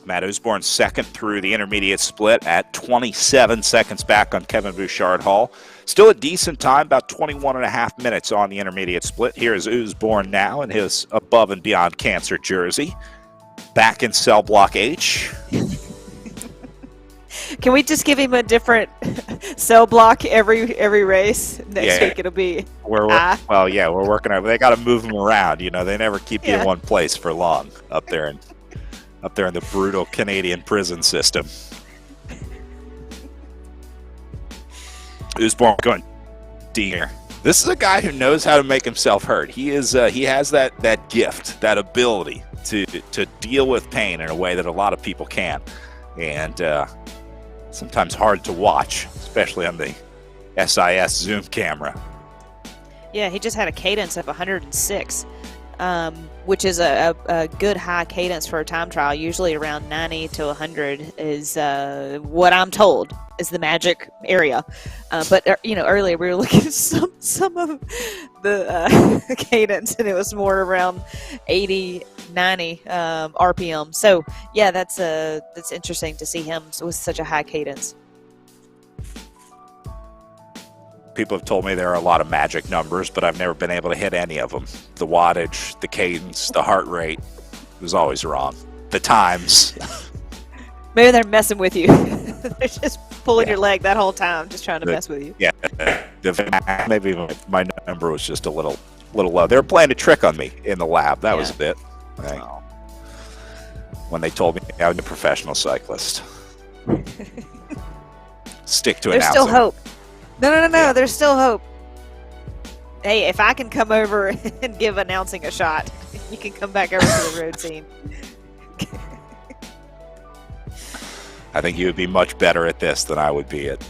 [SPEAKER 1] Matt Usborne second through the intermediate split at 27 seconds back on Kevin Bouchard-Hall. Still a decent time, about 21 and a half minutes on the intermediate split. Here is Usborne now in his Above and Beyond Cancer jersey. Back in cell block H.
[SPEAKER 2] Can we just give him a different cell block every race? Next week it'll be
[SPEAKER 1] we're working on it. They got to move them around. You know, they never keep you in one place for long up there in the brutal Canadian prison system. Usborne going deer. This is a guy who knows how to make himself heard. He has that gift, that ability to deal with pain in a way that a lot of people can't, and sometimes hard to watch, especially on the SIS Zoom camera. Yeah,
[SPEAKER 2] he just had a cadence of 106, which is a good high cadence for a time trial. Usually around 90 to 100 is what I'm told is the magic area. But earlier we were looking at some of the cadence, and it was more around 80, 90 RPM. So yeah, that's interesting to see him with such a high cadence.
[SPEAKER 1] People have told me there are a lot of magic numbers, but I've never been able to hit any of them. The wattage, the cadence, the heart rate was always wrong. The times.
[SPEAKER 2] Maybe they're messing with you. They're just pulling your leg that whole time, just trying to mess with you.
[SPEAKER 1] Yeah, maybe my number was just a little low. They were playing a trick on me in the lab. That was a bit. Right. When they told me I was a professional cyclist. Stick to announcing.
[SPEAKER 2] There's still hope. No. Yeah. There's still hope. Hey, if I can come over and give announcing a shot, you can come back over to the road scene.
[SPEAKER 1] I think you would be much better at this than I would be at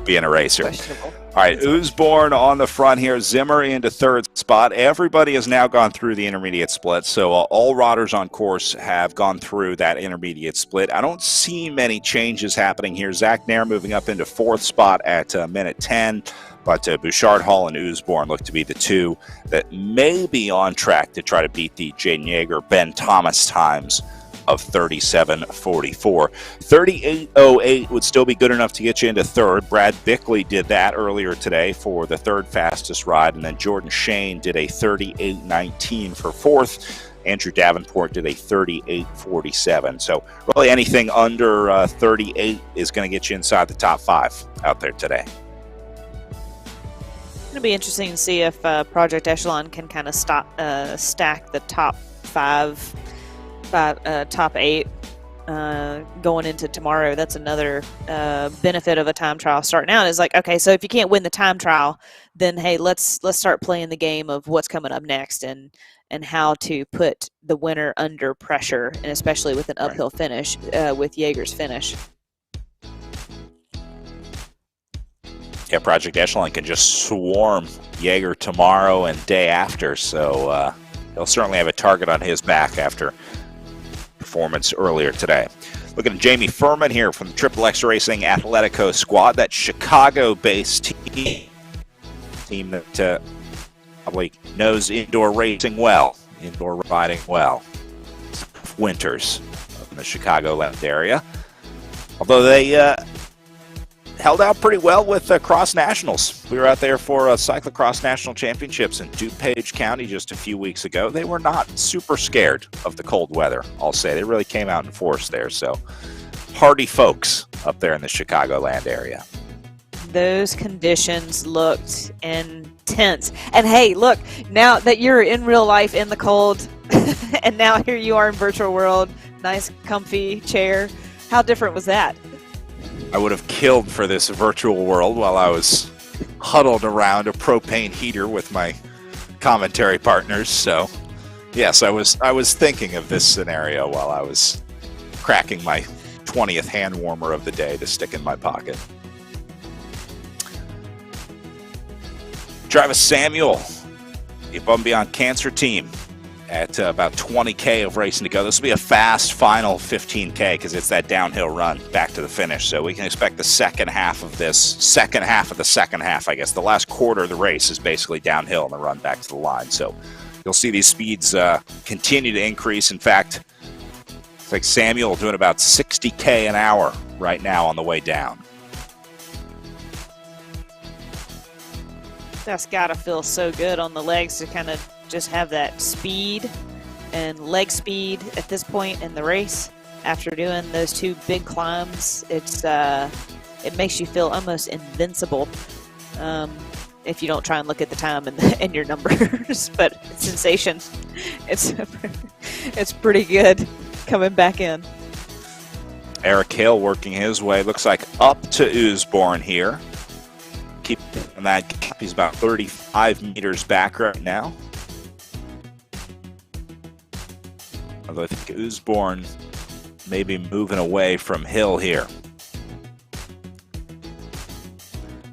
[SPEAKER 1] being a racer.
[SPEAKER 2] Questionable.
[SPEAKER 1] All right, Usborne on the front here. Zimmer into third spot. Everybody has now gone through the intermediate split, so all riders on course have gone through that intermediate split. I don't see many changes happening here. Zach Nair moving up into fourth spot at minute 10, but Bouchard-Hall and Usborne look to be the two that may be on track to try to beat the Jaden Yeager, Ben Thomas times of 37:44. 38:08 would still be good enough to get you into third. Brad Bickley did that earlier today for the third fastest ride, and then Jordan Shane did a 38:19 for fourth. Andrew Davenport did a 38:47. So really anything under 38 is going to get you inside the top five out there today.
[SPEAKER 2] It'll be interesting to see if Project Echelon can kind of stack the top top 8 going into tomorrow. That's another benefit of a time trial starting out, is like, okay, so if you can't win the time trial, then hey, let's start playing the game of what's coming up next and how to put the winner under pressure, and especially with an uphill finish with Yeager's finish.
[SPEAKER 1] Yeah, Project Echelon can just swarm Jaeger tomorrow and day after, so he'll certainly have a target on his back after performance earlier today. Looking at Jamie Furman here from the Triple X Racing Atletico squad, that Chicago-based team that probably knows indoor racing well, indoor riding well. Winters in the Chicagoland area. Although they held out pretty well with Cross Nationals. We were out there for Cyclocross National Championships in DuPage County just a few weeks ago. They were not super scared of the cold weather, I'll say. They really came out in force there. So hardy folks up there in the Chicagoland area.
[SPEAKER 2] Those conditions looked intense. And hey, look, now that you're in real life in the cold, and now here you are in virtual world, nice comfy chair. How different was that?
[SPEAKER 1] I would have killed for this virtual world while I was huddled around a propane heater with my commentary partners. So, yes, I was thinking of this scenario while I was cracking my 20th hand warmer of the day to stick in my pocket. Travis Samuel, the Above and Beyond Cancer team, at about 20K of racing to go. This will be a fast final 15K because it's that downhill run back to the finish. So we can expect the second half of the second half, I guess. The last quarter of the race is basically downhill and the run back to the line. So you'll see these speeds continue to increase. In fact, it's like Samuel doing about 60K an hour right now on the way down.
[SPEAKER 2] That's got to feel so good on the legs to kind of just have that speed and leg speed at this point in the race. After doing those two big climbs, it makes you feel almost invincible if you don't try and look at the time and your numbers. But sensation, it's pretty good coming back in.
[SPEAKER 1] Eric Hill working his way, looks like up to Usborne here. Keeping that gap, he's about 35 meters back right now. Although I think Usborne may be moving away from Hill here.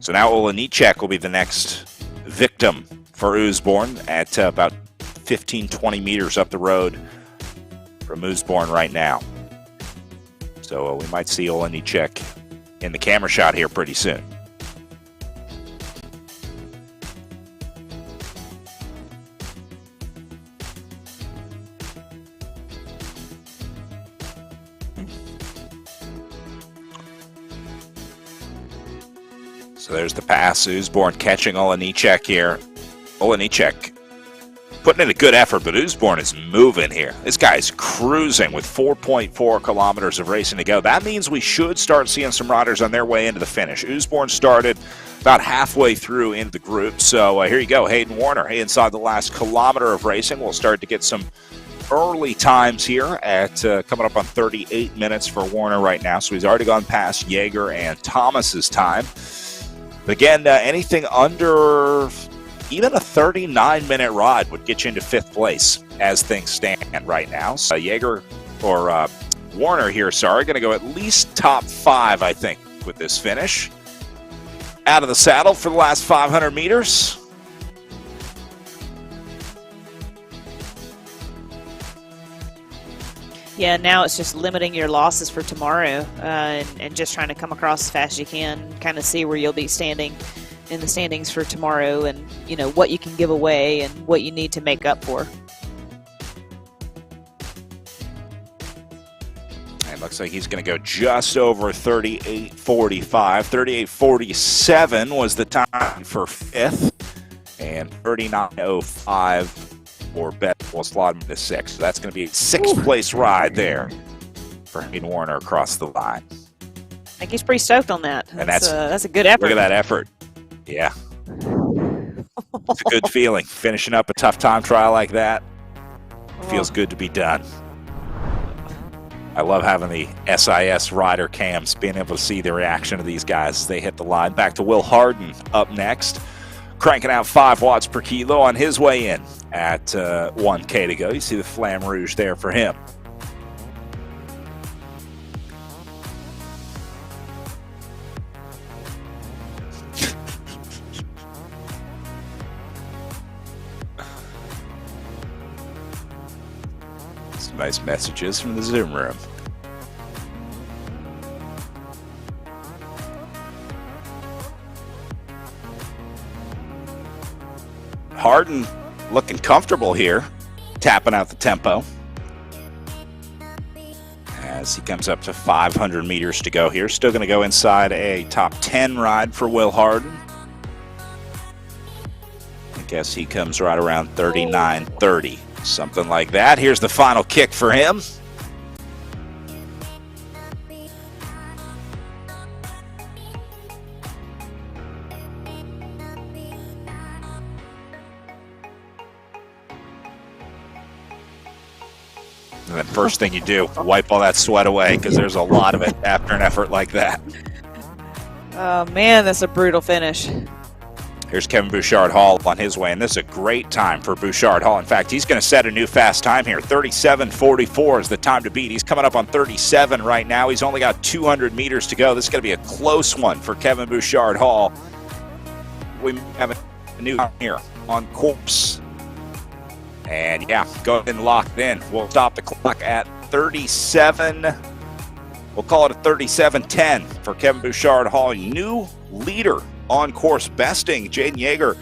[SPEAKER 1] So now Olenicek will be the next victim for Usborne at about 15-20 meters up the road from Usborne right now. So we might see Olenicek in the camera shot here pretty soon. So there's the pass. Usborne catching Olenicek here. Olenicek putting in a good effort, but Usborne is moving here. This guy's cruising with 4.4 kilometers of racing to go. That means we should start seeing some riders on their way into the finish. Usborne started about halfway through into the group. So here you go, Hayden Warner. Inside the last kilometer of racing, we'll start to get some early times here at coming up on 38 minutes for Warner right now. So he's already gone past Jaeger and Thomas's time. But again, anything under even a 39-minute ride would get you into fifth place as things stand right now. So Jaeger or Warner here, going to go at least top 5, I think, with this finish. Out of the saddle for the last 500 meters.
[SPEAKER 2] Yeah, now it's just limiting your losses for tomorrow and just trying to come across as fast as you can, kind of see where you'll be standing in the standings for tomorrow and, you know, what you can give away and what you need to make up for.
[SPEAKER 1] And looks like he's going to go just over 38.45. 38.47 was the time for fifth, and 39.05 or bet will slot him to 6th. So that's going to be a 6th place ride there for Hayden Warner across the line.
[SPEAKER 2] I think he's pretty stoked on that.
[SPEAKER 1] And
[SPEAKER 2] that's a good effort.
[SPEAKER 1] Look at that effort. Yeah. It's a good feeling. Finishing up a tough time trial like that. Feels good to be done. I love having the SIS rider cams, being able to see the reaction of these guys as they hit the line. Back to Will Harden up next. Cranking out 5 watts per kilo on his way in at 1K to go. You see the Flamme Rouge there for him. Some nice messages from the Zoom room. Harden looking comfortable here, tapping out the tempo as he comes up to 500 meters to go here. Still going to go inside a top 10 ride for Will Harden. I guess he comes right around 39:30, something like that. Here's the final kick for him. And then first thing you do, wipe all that sweat away, because there's a lot of it after an effort like that.
[SPEAKER 2] Oh, man, that's a brutal finish.
[SPEAKER 1] Here's Kevin Bouchard-Hall on his way, and this is a great time for Bouchard-Hall. In fact, he's going to set a new fast time here. 37:44 is the time to beat. He's coming up on 37 right now. He's only got 200 meters to go. This is going to be a close one for Kevin Bouchard-Hall. We have a new here on course. And yeah, go ahead and lock in. We'll stop the clock at 37. We'll call it a 37:10 for Kevin Bouchard-Hall. New leader on course, besting Jaden Yeager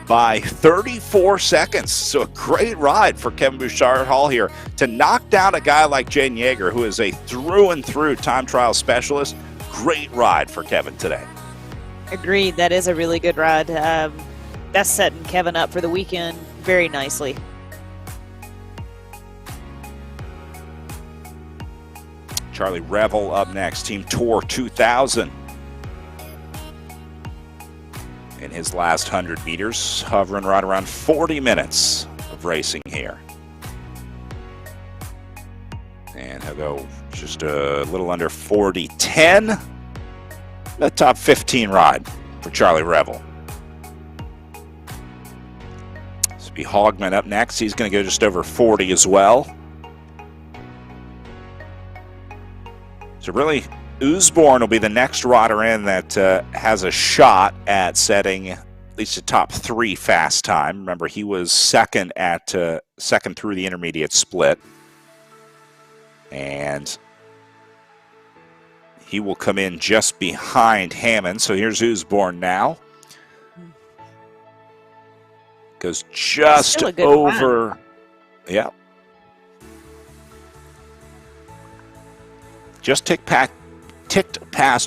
[SPEAKER 1] by 34 seconds. So a great ride for Kevin Bouchard-Hall here to knock down a guy like Jaden Yeager, who is a through and through time trial specialist. Great ride for Kevin today.
[SPEAKER 2] Agreed. That is a really good ride. That's setting Kevin up for the weekend very nicely.
[SPEAKER 1] Charlie Revel up next, Team Tour 2000. In his last 100 meters, hovering right around 40 minutes of racing here. And he'll go just a little under 40:10. The top 15 ride for Charlie Revel. This will be Hogman up next. He's going to go just over 40 as well. So really, Usborne will be the next rider in that has a shot at setting at least a top 3 fast time. Remember, he was second through the intermediate split. And he will come in just behind Hammond. So here's Usborne now. Goes just over. Run. Yeah. Just ticked past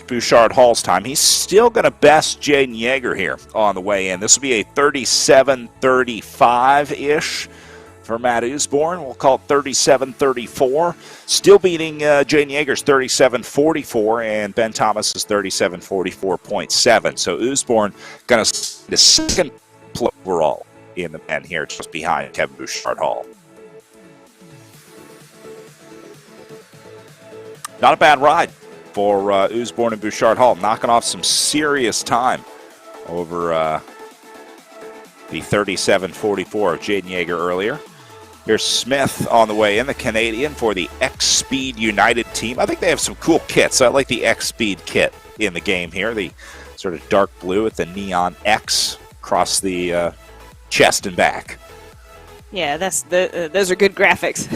[SPEAKER 1] Bouchard-Hall's time. He's still going to best Jaden Yeager here on the way in. This will be a 37:35-ish for Matt Usborne. We'll call it 37:34. Still beating Jaden Yeager's 37:44 and Ben Thomas's 37:44.7. So Usborne going to the second overall in the men here, just behind Kevin Bouchard-Hall. Not a bad ride for Usborne and Bouchard-Hall, knocking off some serious time over the 37:44 of Jaden Yeager earlier. Here's Smith on the way in, the Canadian, for the X-Speed United team. I think they have some cool kits. I like the X-Speed kit in the game here, the sort of dark blue with the neon X across the chest and back.
[SPEAKER 2] Yeah, those are good graphics.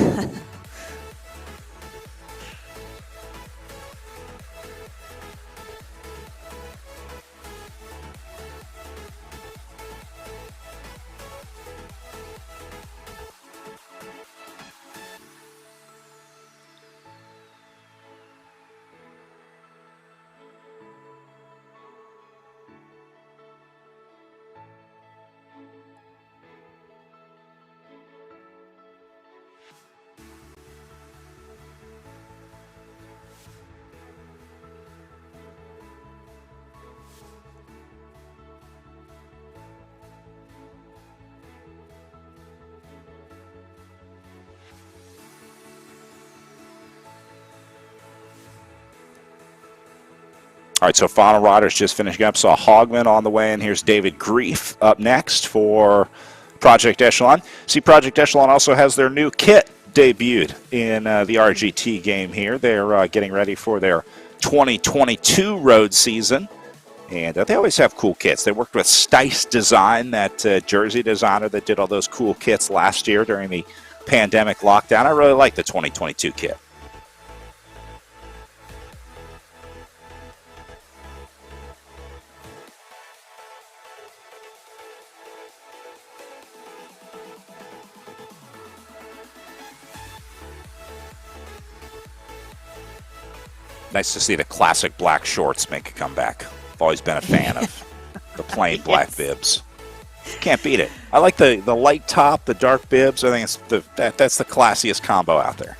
[SPEAKER 1] All right, so final riders just finishing up. Saw Hogman on the way, and here's David Grief up next for Project Echelon. See, Project Echelon also has their new kit debuted in the RGT game here. They're getting ready for their 2022 road season, and they always have cool kits. They worked with Stice Design, that jersey designer that did all those cool kits last year during the pandemic lockdown. I really like the 2022 kit. Nice to see the classic black shorts make a comeback. I've always been a fan of the plain black bibs. Can't beat it. I like the light top, the dark bibs. I think that's the classiest combo out there.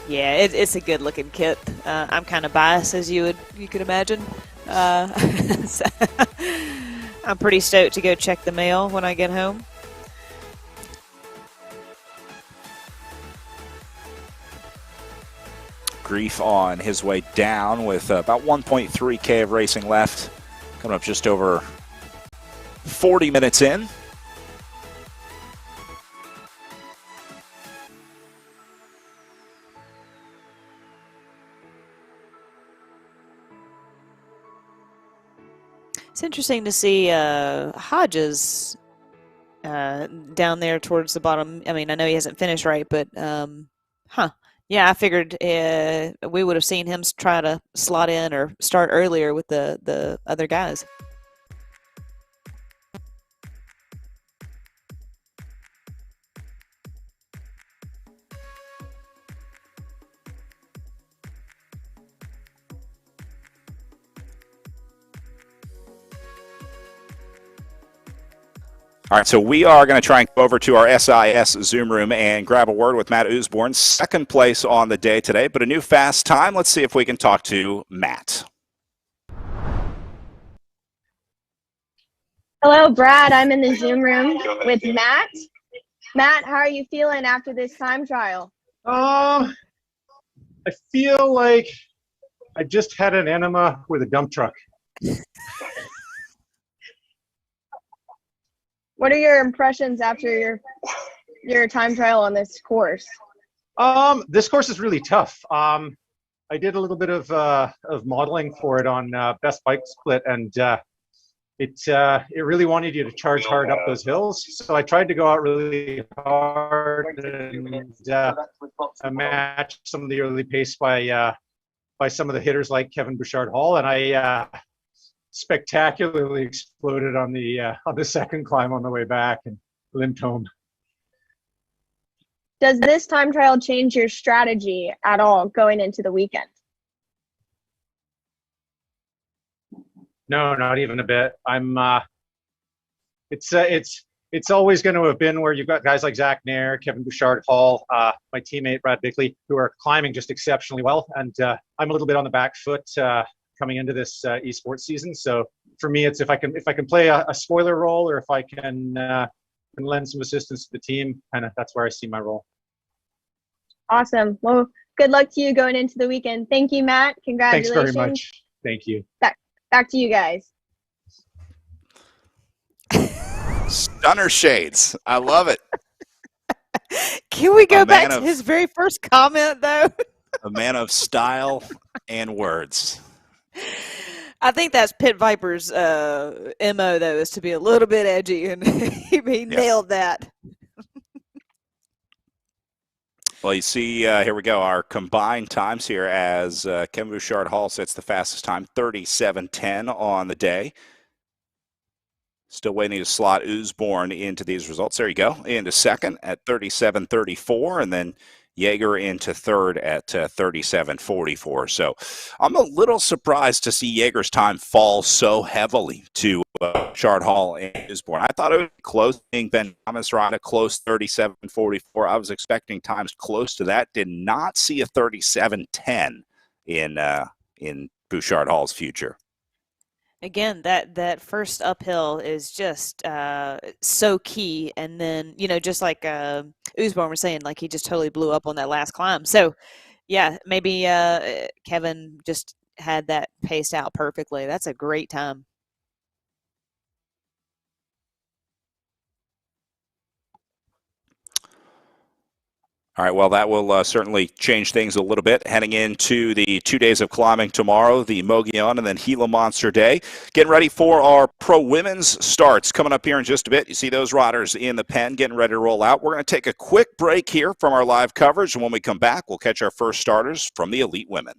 [SPEAKER 2] Yeah, it's a good looking kit. I'm kind of biased, as you could imagine. So I'm pretty stoked to go check the mail when I get home.
[SPEAKER 1] Grief on his way down with about 1.3K of racing left. Coming up just over 40 minutes in.
[SPEAKER 2] It's interesting to see Hodges down there towards the bottom. I mean, I know he hasn't finished right, but yeah, I figured we would have seen him try to slot in or start earlier with the other guys.
[SPEAKER 1] All right, so we are going to try and go over to our SIS Zoom room and grab a word with Matt Usborne, second place on the day today, but a new fast time. Let's see if we can talk to Matt.
[SPEAKER 4] Hello, Brad. I'm in the Zoom room with Matt. Matt, how are you feeling after this time trial?
[SPEAKER 5] I feel like I just had an enema with a dump truck.
[SPEAKER 4] What are your impressions after your time trial on this course?
[SPEAKER 5] This course is really tough. I did a little bit of modeling for it on Best Bike Split, and it really wanted you to charge hard up those hills. So I tried to go out really hard and match some of the early pace by some of the hitters like Kevin Bouchard Hall, and I spectacularly exploded on the second climb on the way back and limped home.
[SPEAKER 4] Does this time trial change your strategy at all going into the weekend?
[SPEAKER 5] No, not even a bit. It's always going to have been where you've got guys like Zach Nair, Kevin Bouchard Hall, my teammate Brad Bickley, who are climbing just exceptionally well, and I'm a little bit on the back foot coming into this esports season. So for me, it's if I can play a spoiler role, or if I can lend some assistance to the team, kind of that's where I see my role.
[SPEAKER 4] Awesome. Well, good luck to you going into the weekend. Thank you, Matt. Congratulations.
[SPEAKER 5] Thanks very much. Thank you.
[SPEAKER 4] Back to you guys.
[SPEAKER 1] Stunner shades. I love it.
[SPEAKER 2] Can we go back to his very first comment, though?
[SPEAKER 1] A man of style and words.
[SPEAKER 2] I think that's Pit Viper's MO, though, is to be a little bit edgy, and he nailed that.
[SPEAKER 1] Well, you see, here we go, our combined times here as Kevin Bouchard Hall sets the fastest time, 37:10 on the day. Still waiting to slot Usborne into these results. There you go, into second at 37:34, and then Jaeger into third at 37:44. So I'm a little surprised to see Jaeger's time fall so heavily to Bouchard Hall and Usborne. I thought it would be close, being Ben Thomas around a close 37:44. I was expecting times close to that. Did not see a 37:10 in Bouchard Hall's future.
[SPEAKER 2] Again, that first uphill is just so key, and then just like Usborne was saying, like he just totally blew up on that last climb. So, yeah, maybe Kevin just had that paced out perfectly. That's a great time.
[SPEAKER 1] All right, well, that will certainly change things a little bit heading into the 2 days of climbing tomorrow, the Mogollon and then Gila Monster Day. Getting ready for our pro women's starts coming up here in just a bit. You see those riders in the pen getting ready to roll out. We're going to take a quick break here from our live coverage, and when we come back, we'll catch our first starters from the elite women.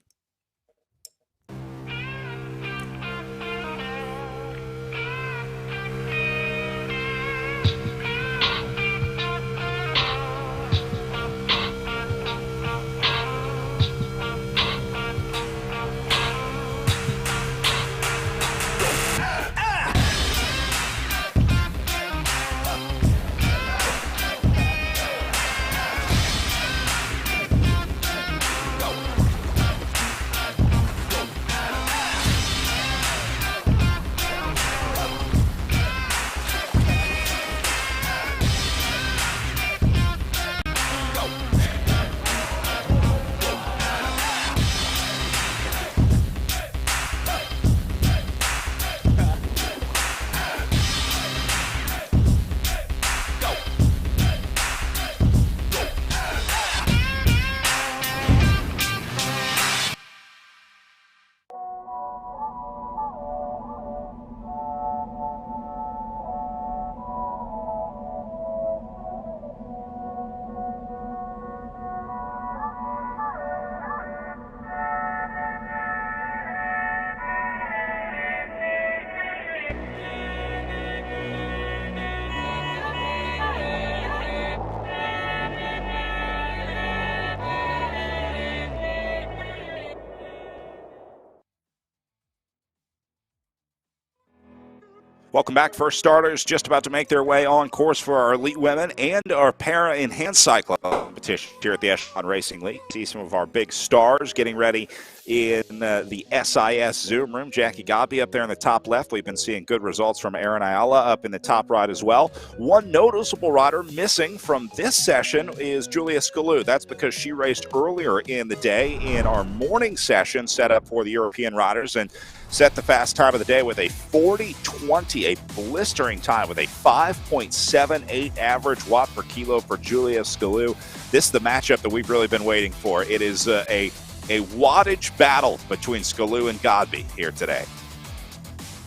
[SPEAKER 1] Welcome back. First starters just about to make their way on course for our elite women and our para and hand cycling competition here at the Echelon Racing League. See some of our big stars getting ready in the SIS Zoom room. Jackie Godby up there in the top left. We've been seeing good results from Aaron Ayala up in the top right as well. One noticeable rider missing from this session is Julia Scalu. That's because she raced earlier in the day in our morning session set up for the European riders and set the fast time of the day with a 40.20, a blistering time with a 5.78 average watt per kilo for Julia Scalu. This is the matchup that we've really been waiting for. It is a wattage battle between Scalu and Godby here today.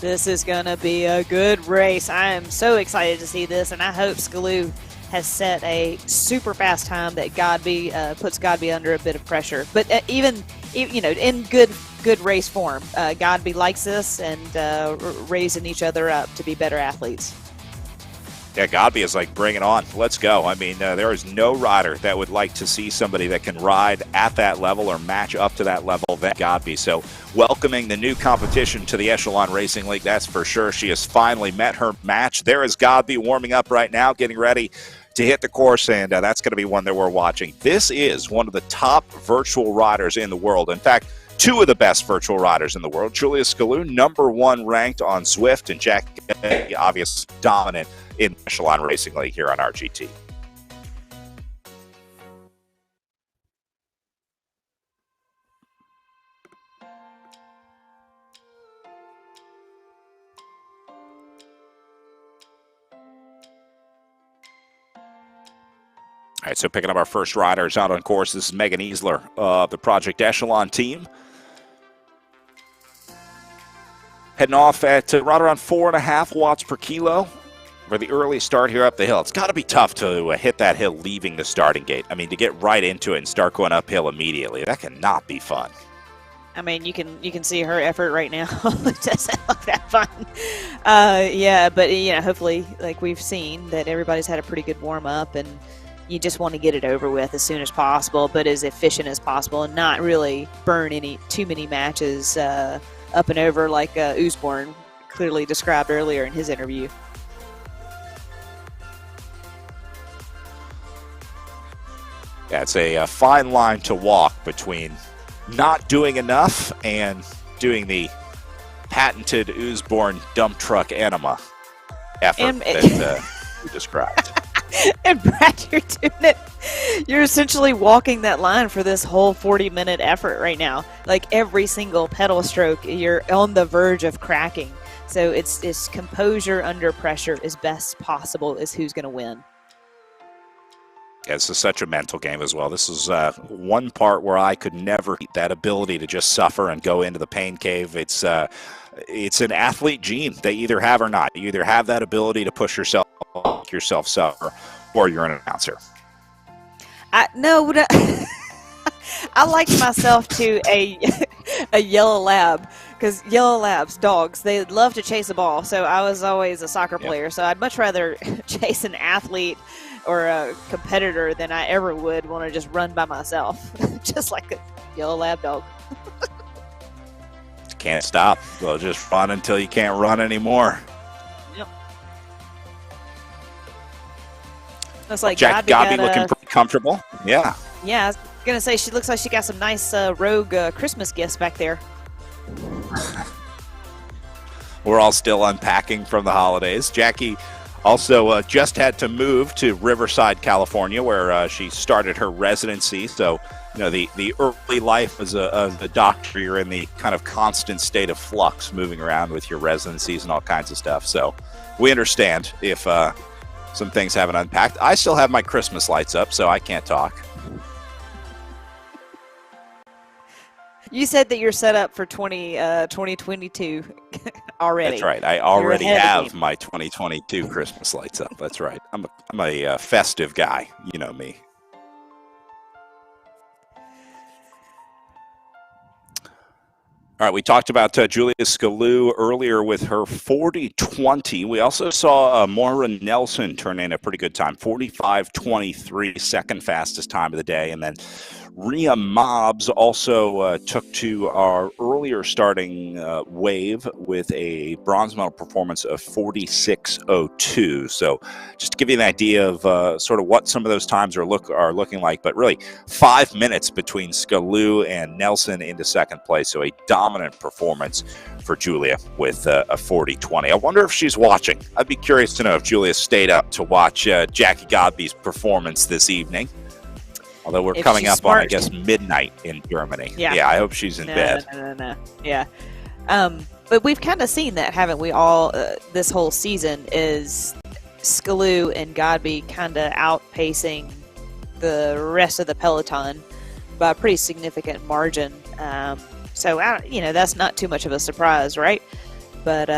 [SPEAKER 2] This is going to be a good race. I am so excited to see this, and I hope Scalu has set a super fast time that Godby puts Godby under a bit of pressure. But even in good race form, Godby likes this and raising each other up to be better athletes.
[SPEAKER 1] Yeah, Godby is like, bring it on. Let's go. I mean, there is no rider that would like to see somebody that can ride at that level or match up to that level than Godby. So welcoming the new competition to the Echelon Racing League, that's for sure. She has finally met her match. There is Godby warming up right now, getting ready to hit the course, and that's going to be one that we're watching. This is one of the top virtual riders in the world. In fact, two of the best virtual riders in the world. Julia Scalu, #1 ranked on Zwift, and Jack, obviously dominant in Echelon Racing League here on RGT. All right, so picking up our first riders out on course, this is Megan Easler of the Project Echelon team. Heading off at right around 4.5 watts per kilo for the early start here up the hill. It's got to be tough to hit that hill leaving the starting gate. I mean, to get right into it and start going uphill immediately, that cannot be fun.
[SPEAKER 2] I mean, you can see her effort right now. It doesn't look that fun. Yeah, but hopefully, like we've seen, that everybody's had a pretty good warm up, and you just want to get it over with as soon as possible, but as efficient as possible, and not really burn too many matches up and over like Usborne clearly described earlier in his interview.
[SPEAKER 1] Yeah, it's a fine line to walk between not doing enough and doing the patented Usborne dump truck enema effort that you described.
[SPEAKER 2] And Brad, you're doing it. You're essentially walking that line for this whole 40-minute effort right now. Like every single pedal stroke, you're on the verge of cracking. So it's composure under pressure as best possible is who's going to win.
[SPEAKER 1] It's such a mental game as well. This is one part where I could never get that ability to just suffer and go into the pain cave. It's an athlete gene they either have or not. You either have that ability to push yourself, make yourself suffer, or you're an announcer.
[SPEAKER 2] No, I likened myself to a yellow lab, because yellow labs, dogs, they love to chase a ball. So I was always a soccer player. So I'd much rather chase an athlete or a competitor than I ever would want to just run by myself, just like a yellow lab dog.
[SPEAKER 1] Can't stop. Well, just run until you can't run anymore.
[SPEAKER 2] Yep. Looks like
[SPEAKER 1] Jackie Godby looking pretty comfortable. Yeah.
[SPEAKER 2] Yeah, I was going to say, she looks like she got some nice rogue Christmas gifts back there.
[SPEAKER 1] We're all still unpacking from the holidays. Jackie also just had to move to Riverside, California, where she started her residency. So, the early life as a doctor, you're in the kind of constant state of flux, moving around with your residencies and all kinds of stuff. So we understand if some things haven't unpacked. I still have my Christmas lights up, so I can't talk.
[SPEAKER 2] You said that you're set up for 2022 already.
[SPEAKER 1] That's right. I already have my 2022 Christmas lights up. That's right. I'm a festive guy. You know me. All right, we talked about Julia Scalu earlier with her 40-20. We also saw Moira Nelson turn in a pretty good time, 45-23, second fastest time of the day. And then Rhea Mobbs also took to our earlier starting wave with a bronze medal performance of 46.02. So just to give you an idea of sort of what some of those times are looking like, but really 5 minutes between Scalu and Nelson into second place. So a dominant performance for Julia with a 40-20. I wonder if she's watching. I'd be curious to know if Julia stayed up to watch Jackie Godby's performance this evening. Although we're coming up on, I guess, midnight in Germany. Yeah, I hope she's in bed.
[SPEAKER 2] No. Yeah. But we've kind of seen that, haven't we, all this whole season, is Scalu and Godby kind of outpacing the rest of the peloton by a pretty significant margin. So, that's not too much of a surprise, right? But,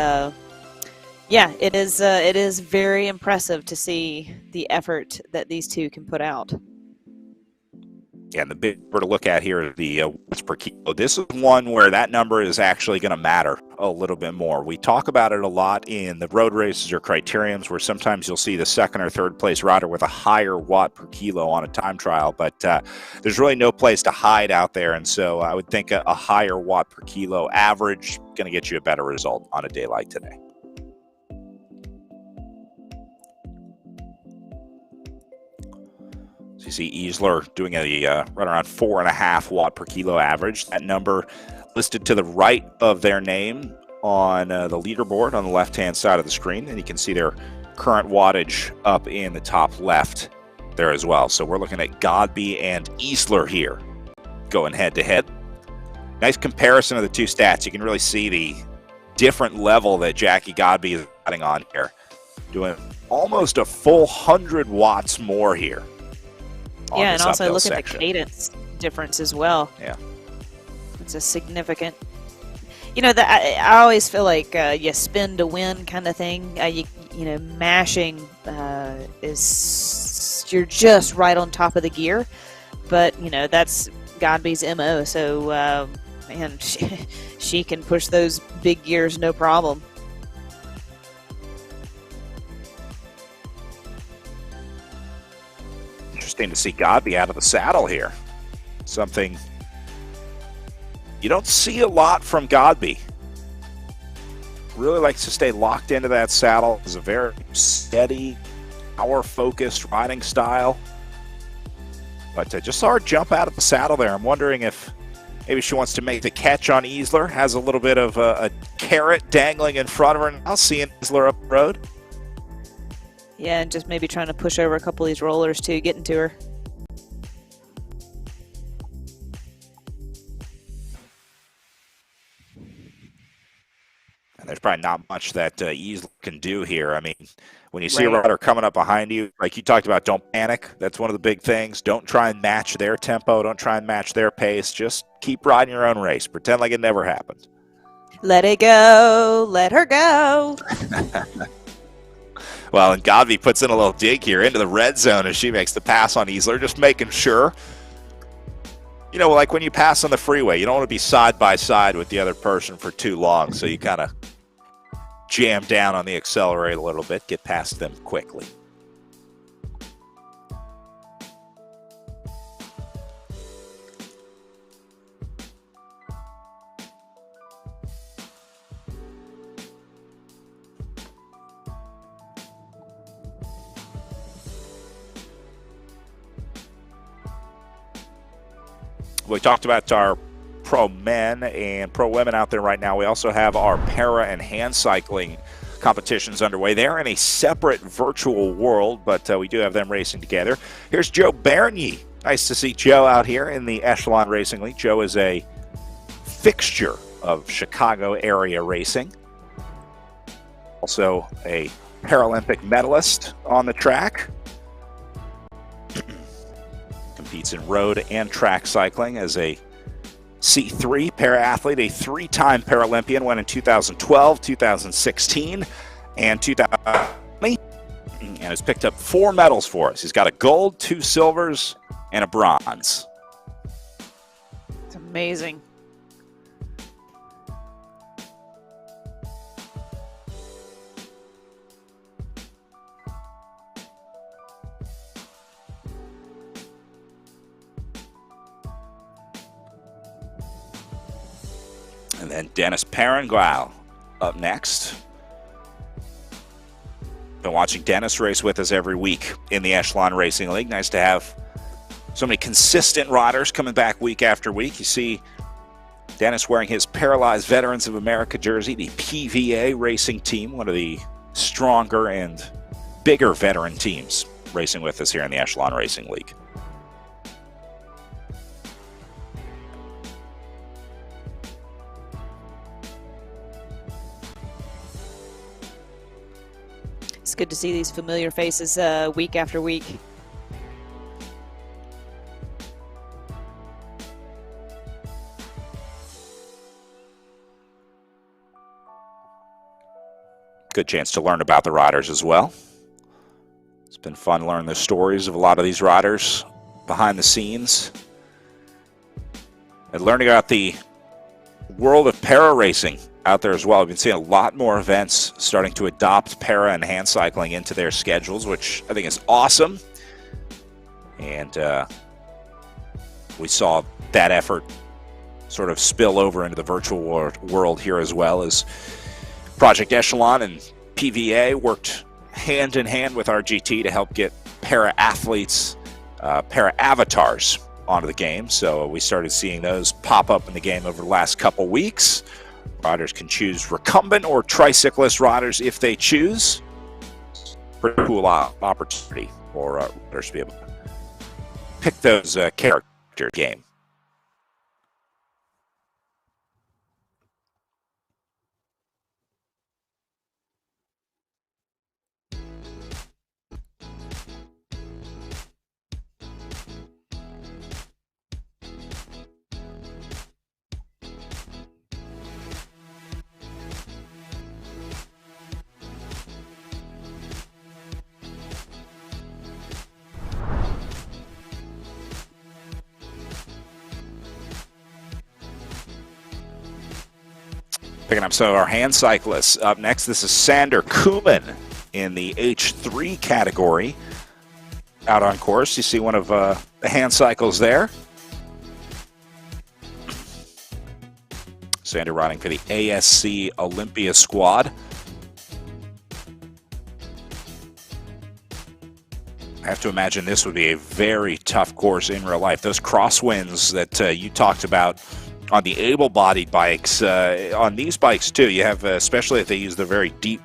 [SPEAKER 2] yeah, it is very impressive to see the effort that these two can put out.
[SPEAKER 1] Yeah, and the big number to look at here is the watts per kilo. This is one where that number is actually going to matter a little bit more. We talk about it a lot in the road races or criteriums, where sometimes you'll see the second or third place rider with a higher watt per kilo on a time trial, but there's really no place to hide out there. And so I would think a higher watt per kilo average going to get you a better result on a day like today. You see Easler doing a right around 4.5 watt per kilo average. That number listed to the right of their name on the leaderboard on the left-hand side of the screen, and you can see their current wattage up in the top left there as well. So we're looking at Godby and Easler here going head-to-head. Nice comparison of the two stats. You can really see the different level that Jackie Godby is adding on here, doing almost a full 100 watts more here.
[SPEAKER 2] Yeah, and also look at the cadence difference as well.
[SPEAKER 1] Yeah.
[SPEAKER 2] It's a significant... I always feel like you spin to win kind of thing. Mashing is... You're just right on top of the gear. But, that's Godby's MO. So, man, she can push those big gears no problem.
[SPEAKER 1] Interesting to see Godby out of the saddle here. Something you don't see a lot from Godby. Really likes to stay locked into that saddle. It's a very steady, power-focused riding style. But just saw her jump out of the saddle there. I'm wondering if maybe she wants to make the catch on Easler. Has a little bit of a carrot dangling in front of her now, seeing Easler up the road.
[SPEAKER 2] Yeah, and just maybe trying to push over a couple of these rollers too, getting to her.
[SPEAKER 1] probably not much that Ease can do here. I mean, when you see a
[SPEAKER 2] Right.
[SPEAKER 1] rider coming up behind you, like you talked about, don't panic. That's one of the big things. Don't try and match their tempo. Don't try and match their pace. Just keep riding your own race. Pretend like it never happened.
[SPEAKER 2] Let it go. Let her go.
[SPEAKER 1] Well, and Godby puts in a little dig here into the red zone as she makes the pass on Easler, just making sure. You know, like when you pass on the freeway, you don't want to be side by side with the other person for too long, so you kind of jam down on the accelerator a little bit, get past them quickly. We talked about our pro men and pro women out there right now. We also have our para and hand cycling competitions underway. They're in a separate virtual world, but we do have them racing together. Here's Joe Bernier. Nice to see Joe out here in the Echelon Racing League. Joe is a fixture of Chicago area racing. Also a Paralympic medalist on the track. Competes in road and track cycling as a C3 para-athlete, a three-time Paralympian, won in 2012, 2016, and 2020, and has picked up 4 medals for us. He's got a gold, 2 silvers, and a bronze.
[SPEAKER 2] It's amazing.
[SPEAKER 1] And then Dennis Parengual up next. Been watching Dennis race with us every week in the Echelon Racing League. Nice to have so many consistent riders coming back week after week. You see Dennis wearing his Paralyzed Veterans of America jersey, the PVA racing team, one of the stronger and bigger veteran teams racing with us here in the Echelon Racing League.
[SPEAKER 2] It's good to see these familiar faces week after week.
[SPEAKER 1] Good chance to learn about the riders as well. It's been fun to learn the stories of a lot of these riders behind the scenes. And learning about the world of para racing out there as well. I've been seeing a lot more events starting to adopt para and hand cycling into their schedules, which I think is awesome. And we saw that effort sort of spill over into the virtual world here as well, as Project Echelon and PVA worked hand in hand with RGT to help get para athletes, para avatars onto the game. So we started seeing those pop up in the game over the last couple weeks. Riders can choose recumbent or tricyclist riders if they choose. Pretty cool opportunity for riders to be able to pick those character game. Picking up some of our hand cyclists. Up next, this is Sander Kuhlman in the H3 category. Out on course, you see one of the hand cycles there. Sander riding for the ASC Olympia squad. I have to imagine this would be a very tough course in real life. Those crosswinds that you talked about on the able-bodied bikes, on these bikes too, you have, especially if they use the very deep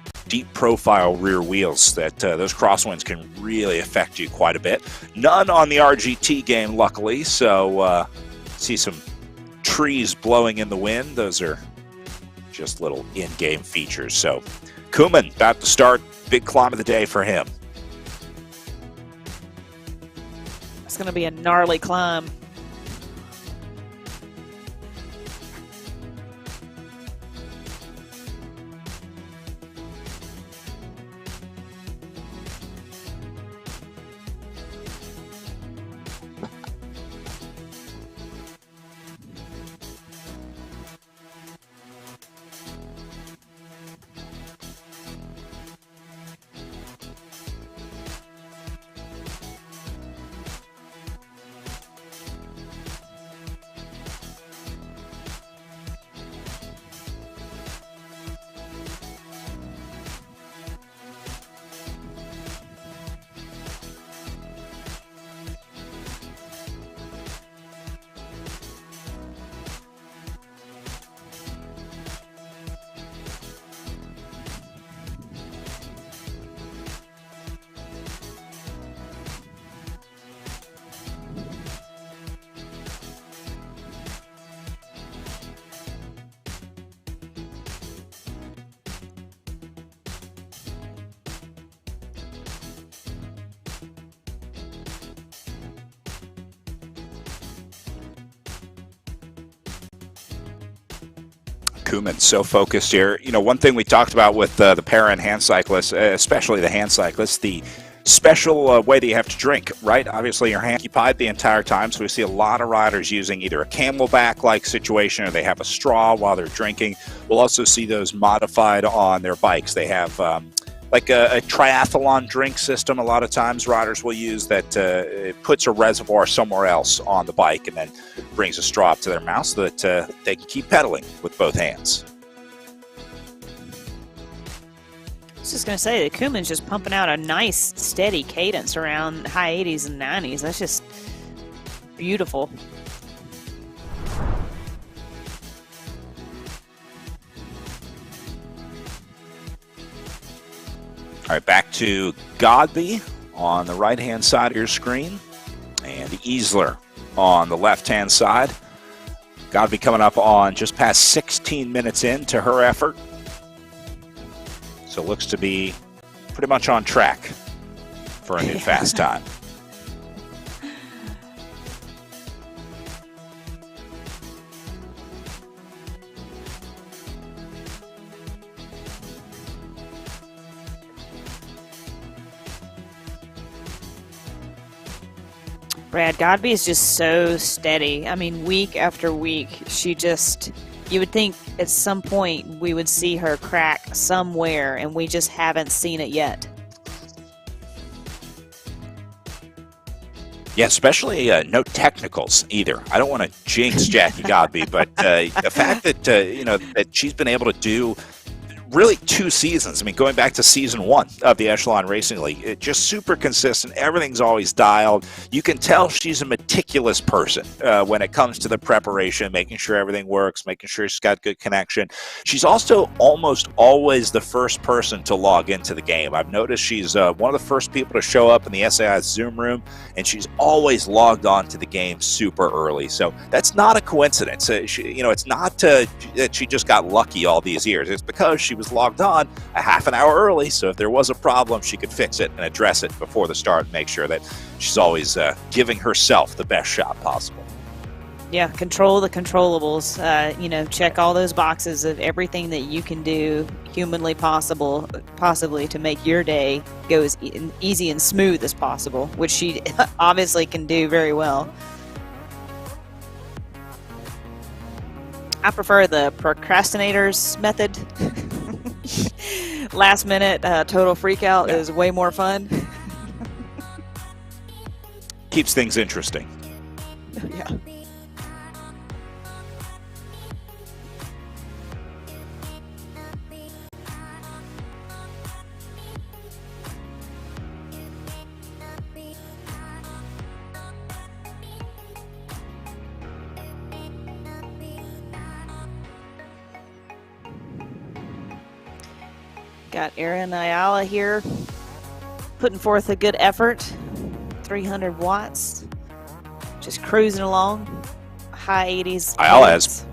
[SPEAKER 1] profile rear wheels, that those crosswinds can really affect you quite a bit. None on the RGT game, luckily, so see some trees blowing in the wind. Those are just little in-game features. So Kuman about to start, big climb of the day for him.
[SPEAKER 2] It's going to be a gnarly climb.
[SPEAKER 1] Kuman so focused here. You know, one thing we talked about with the para and hand cyclists, especially the hand cyclists, the special way that you have to drink, right? Obviously, you're occupied the entire time, so we see a lot of riders using either a camelback-like situation or they have a straw while they're drinking. We'll also see those modified on their bikes. They have like a triathlon drink system. A lot of times riders will use that it puts a reservoir somewhere else on the bike and then brings a straw up to their mouth so that they can keep pedaling with both hands.
[SPEAKER 2] I was just going to say that Kuman's just pumping out a nice steady cadence around high 80s and 90s. That's just beautiful.
[SPEAKER 1] All right, back to Godby on the right-hand side of your screen and Easler on the left-hand side. Godby coming up on just past 16 minutes into her effort. So looks to be pretty much on track for a new fast time.
[SPEAKER 2] Brad, Godby is just so steady. I mean, week after week, she just, you would think at some point we would see her crack somewhere, and we just haven't seen it yet.
[SPEAKER 1] Yeah, especially no technicals either. I don't want to jinx Jackie Godby, but the fact that, that she's been able to do really 2 seasons. I mean, going back to season 1 of the Echelon Racing League, it's just super consistent. Everything's always dialed. You can tell she's a meticulous person when it comes to the preparation, making sure everything works, making sure she's got good connection. She's also almost always the first person to log into the game. I've noticed she's one of the first people to show up in the SAI Zoom room, and she's always logged on to the game super early. So that's not a coincidence. It's not that she just got lucky all these years. It's because she was logged on a half an hour early, so if there was a problem, she could fix it and address it before the start and make sure that she's always giving herself the best shot possible.
[SPEAKER 2] Yeah, control the controllables. Check all those boxes of everything that you can do humanly possibly to make your day go as easy and smooth as possible, which she obviously can do very well. I prefer the procrastinators method. Last minute total freakout is way more fun.
[SPEAKER 1] Keeps things interesting.
[SPEAKER 2] Yeah. Got Erin Ayala here putting forth a good effort. 300 watts. Just cruising along. High 80s.
[SPEAKER 1] Ayala has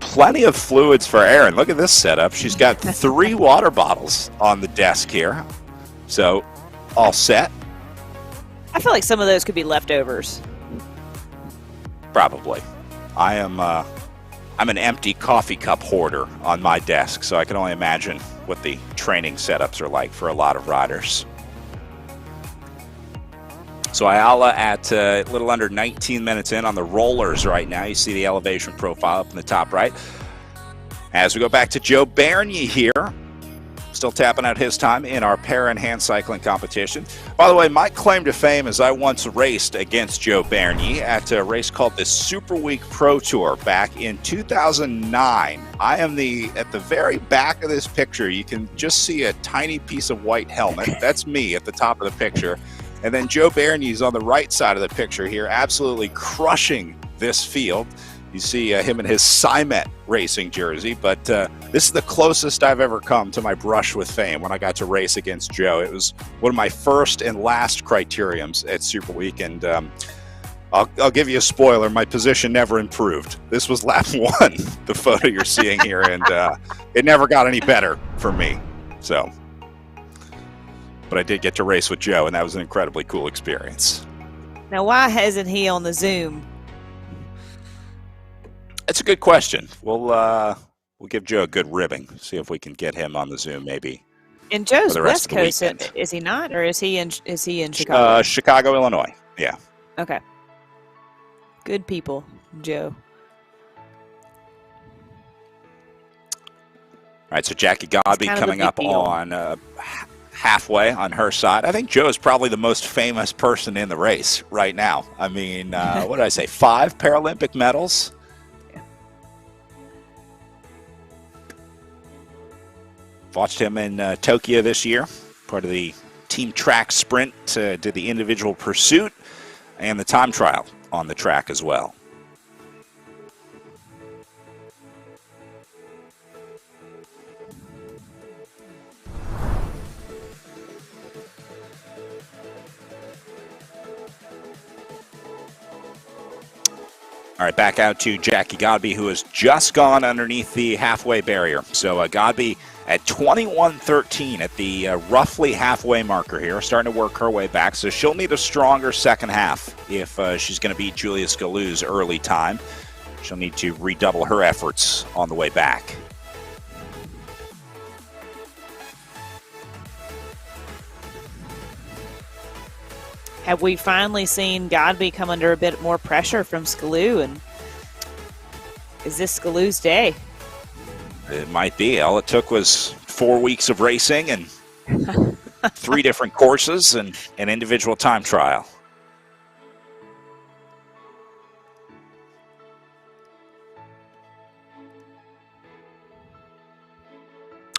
[SPEAKER 1] plenty of fluids for Erin. Look at this setup. She's got 3 water bottles on the desk here. So, all set.
[SPEAKER 2] I feel like some of those could be leftovers.
[SPEAKER 1] Probably. I'm an empty coffee cup hoarder on my desk, so I can only imagine what the training setups are like for a lot of riders. So Ayala at a little under 19 minutes in on the rollers right now. You see the elevation profile up in the top right. As we go back to Joe Bernier here, still tapping out his time in our pair and hand cycling competition. By the way, my claim to fame is I once raced against Joe Bernier at a race called the Super Week Pro Tour back in 2009. I am at the very back of this picture. You can just see a tiny piece of white helmet. That's me at the top of the picture. And then Joe Bernier's on the right side of the picture here, absolutely crushing this field. You see him in his Cymet racing jersey, but this is the closest I've ever come to my brush with fame when I got to race against Joe. It was one of my first and last criteriums at Super Week, and I'll give you a spoiler. My position never improved. This was lap 1, the photo you're seeing here, and it never got any better for me. So, but I did get to race with Joe, and that was an incredibly cool experience.
[SPEAKER 2] Now, why hasn't he on the Zoom?
[SPEAKER 1] That's a good question. We'll give Joe a good ribbing. See if we can get him on the Zoom, maybe.
[SPEAKER 2] In Joe's
[SPEAKER 1] the rest
[SPEAKER 2] West
[SPEAKER 1] of the
[SPEAKER 2] Coast,
[SPEAKER 1] weekend.
[SPEAKER 2] is he not, or is he in Chicago?
[SPEAKER 1] Chicago, Illinois. Yeah.
[SPEAKER 2] Okay. Good people, Joe.
[SPEAKER 1] All right, so Jackie Godby
[SPEAKER 2] kind of a
[SPEAKER 1] coming
[SPEAKER 2] big
[SPEAKER 1] up
[SPEAKER 2] deal.
[SPEAKER 1] on halfway on her side. I think Joe is probably the most famous person in the race right now. I mean, what did I say? 5 Paralympic medals. Watched him in Tokyo this year, part of the team track sprint, did the individual pursuit and the time trial on the track as well. All right, back out to Jackie Godby, who has just gone underneath the halfway barrier. So Godby at 21:13 at the roughly halfway marker here, starting to work her way back. So she'll need a stronger second half if she's going to beat Julia Scalou's early time. She'll need to redouble her efforts on the way back.
[SPEAKER 2] Have we finally seen Godby come under a bit more pressure from Scalou? And is this Scalou's day?
[SPEAKER 1] It might be. All it took was 4 weeks of racing and 3 different courses and an individual time trial.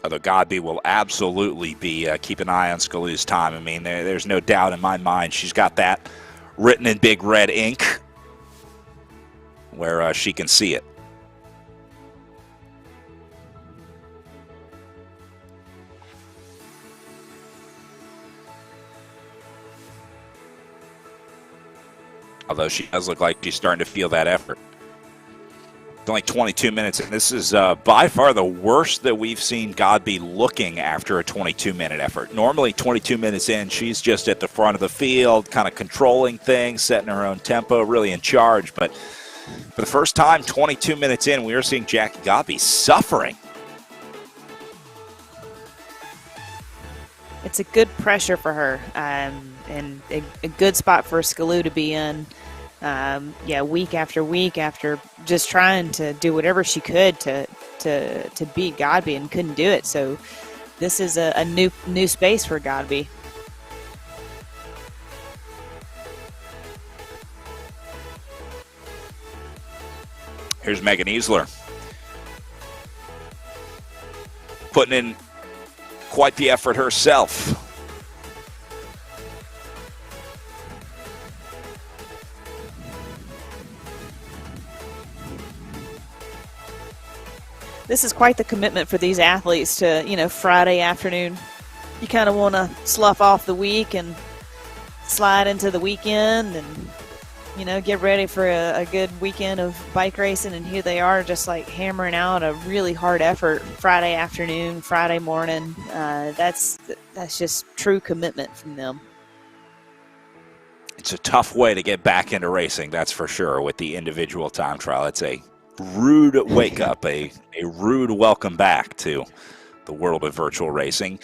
[SPEAKER 1] Although Godby will absolutely be keep an eye on Scalou's time. I mean, there's no doubt in my mind she's got that written in big red ink where she can see it. Although she does look like she's starting to feel that effort. It's only 22 minutes, and this is by far the worst that we've seen Godby looking after a 22-minute effort. Normally, 22 minutes in, she's just at the front of the field, kind of controlling things, setting her own tempo, really in charge. But for the first time, 22 minutes in, we are seeing Jackie Godby suffering.
[SPEAKER 2] It's a good pressure for her, and a good spot for Scalou to be in. Week after week after just trying to do whatever she could to beat Godby and couldn't do it. So this is a new space for Godby.
[SPEAKER 1] Here's Megan Easler putting in quite the effort herself.
[SPEAKER 2] This is quite the commitment for these athletes to, Friday afternoon. You kind of want to slough off the week and slide into the weekend and get ready for a good weekend of bike racing, and here they are just like hammering out a really hard effort Friday afternoon, Friday morning. That's just true commitment from them.
[SPEAKER 1] It's a tough way to get back into racing, that's for sure, with the individual time trial. It's a rude wake-up, a rude welcome back to the world of virtual racing.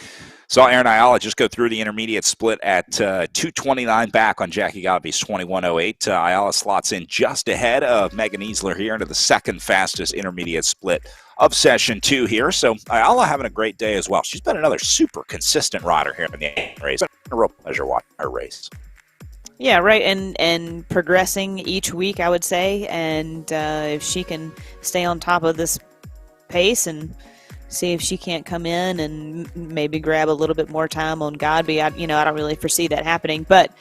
[SPEAKER 1] Saw Aaron Ayala just go through the intermediate split at 2:29 back on Jackie Gobby's 21:08. Ayala slots in just ahead of Megan Easler here into the second fastest intermediate split of session 2 here. So Ayala having a great day as well. She's been another super consistent rider here in the race. It's been a real pleasure watching her race.
[SPEAKER 2] Yeah, right, and progressing each week, I would say, and if she can stay on top of this pace and see if she can't come in and maybe grab a little bit more time on Godby. I don't really foresee that happening, but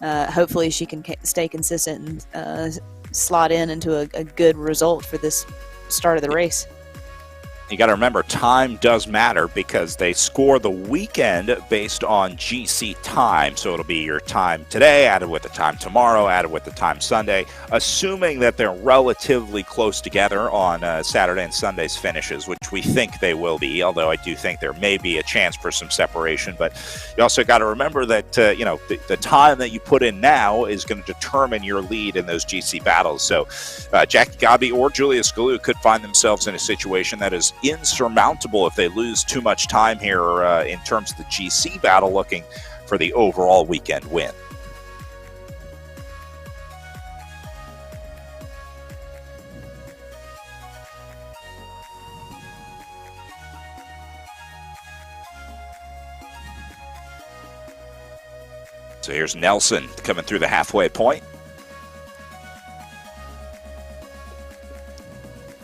[SPEAKER 2] hopefully she can stay consistent and slot into a good result for this start of the race.
[SPEAKER 1] You got to remember, time does matter because they score the weekend based on GC time. So it'll be your time today, added with the time tomorrow, added with the time Sunday, assuming that they're relatively close together on Saturday and Sunday's finishes, which we think they will be, although I do think there may be a chance for some separation. But you also got to remember that, the time that you put in now is going to determine your lead in those GC battles. So Jackie Gobby or Julia Scalu could find themselves in a situation that is insurmountable if they lose too much time here in terms of the GC battle, looking for the overall weekend win. So here's Nelson coming through the halfway point.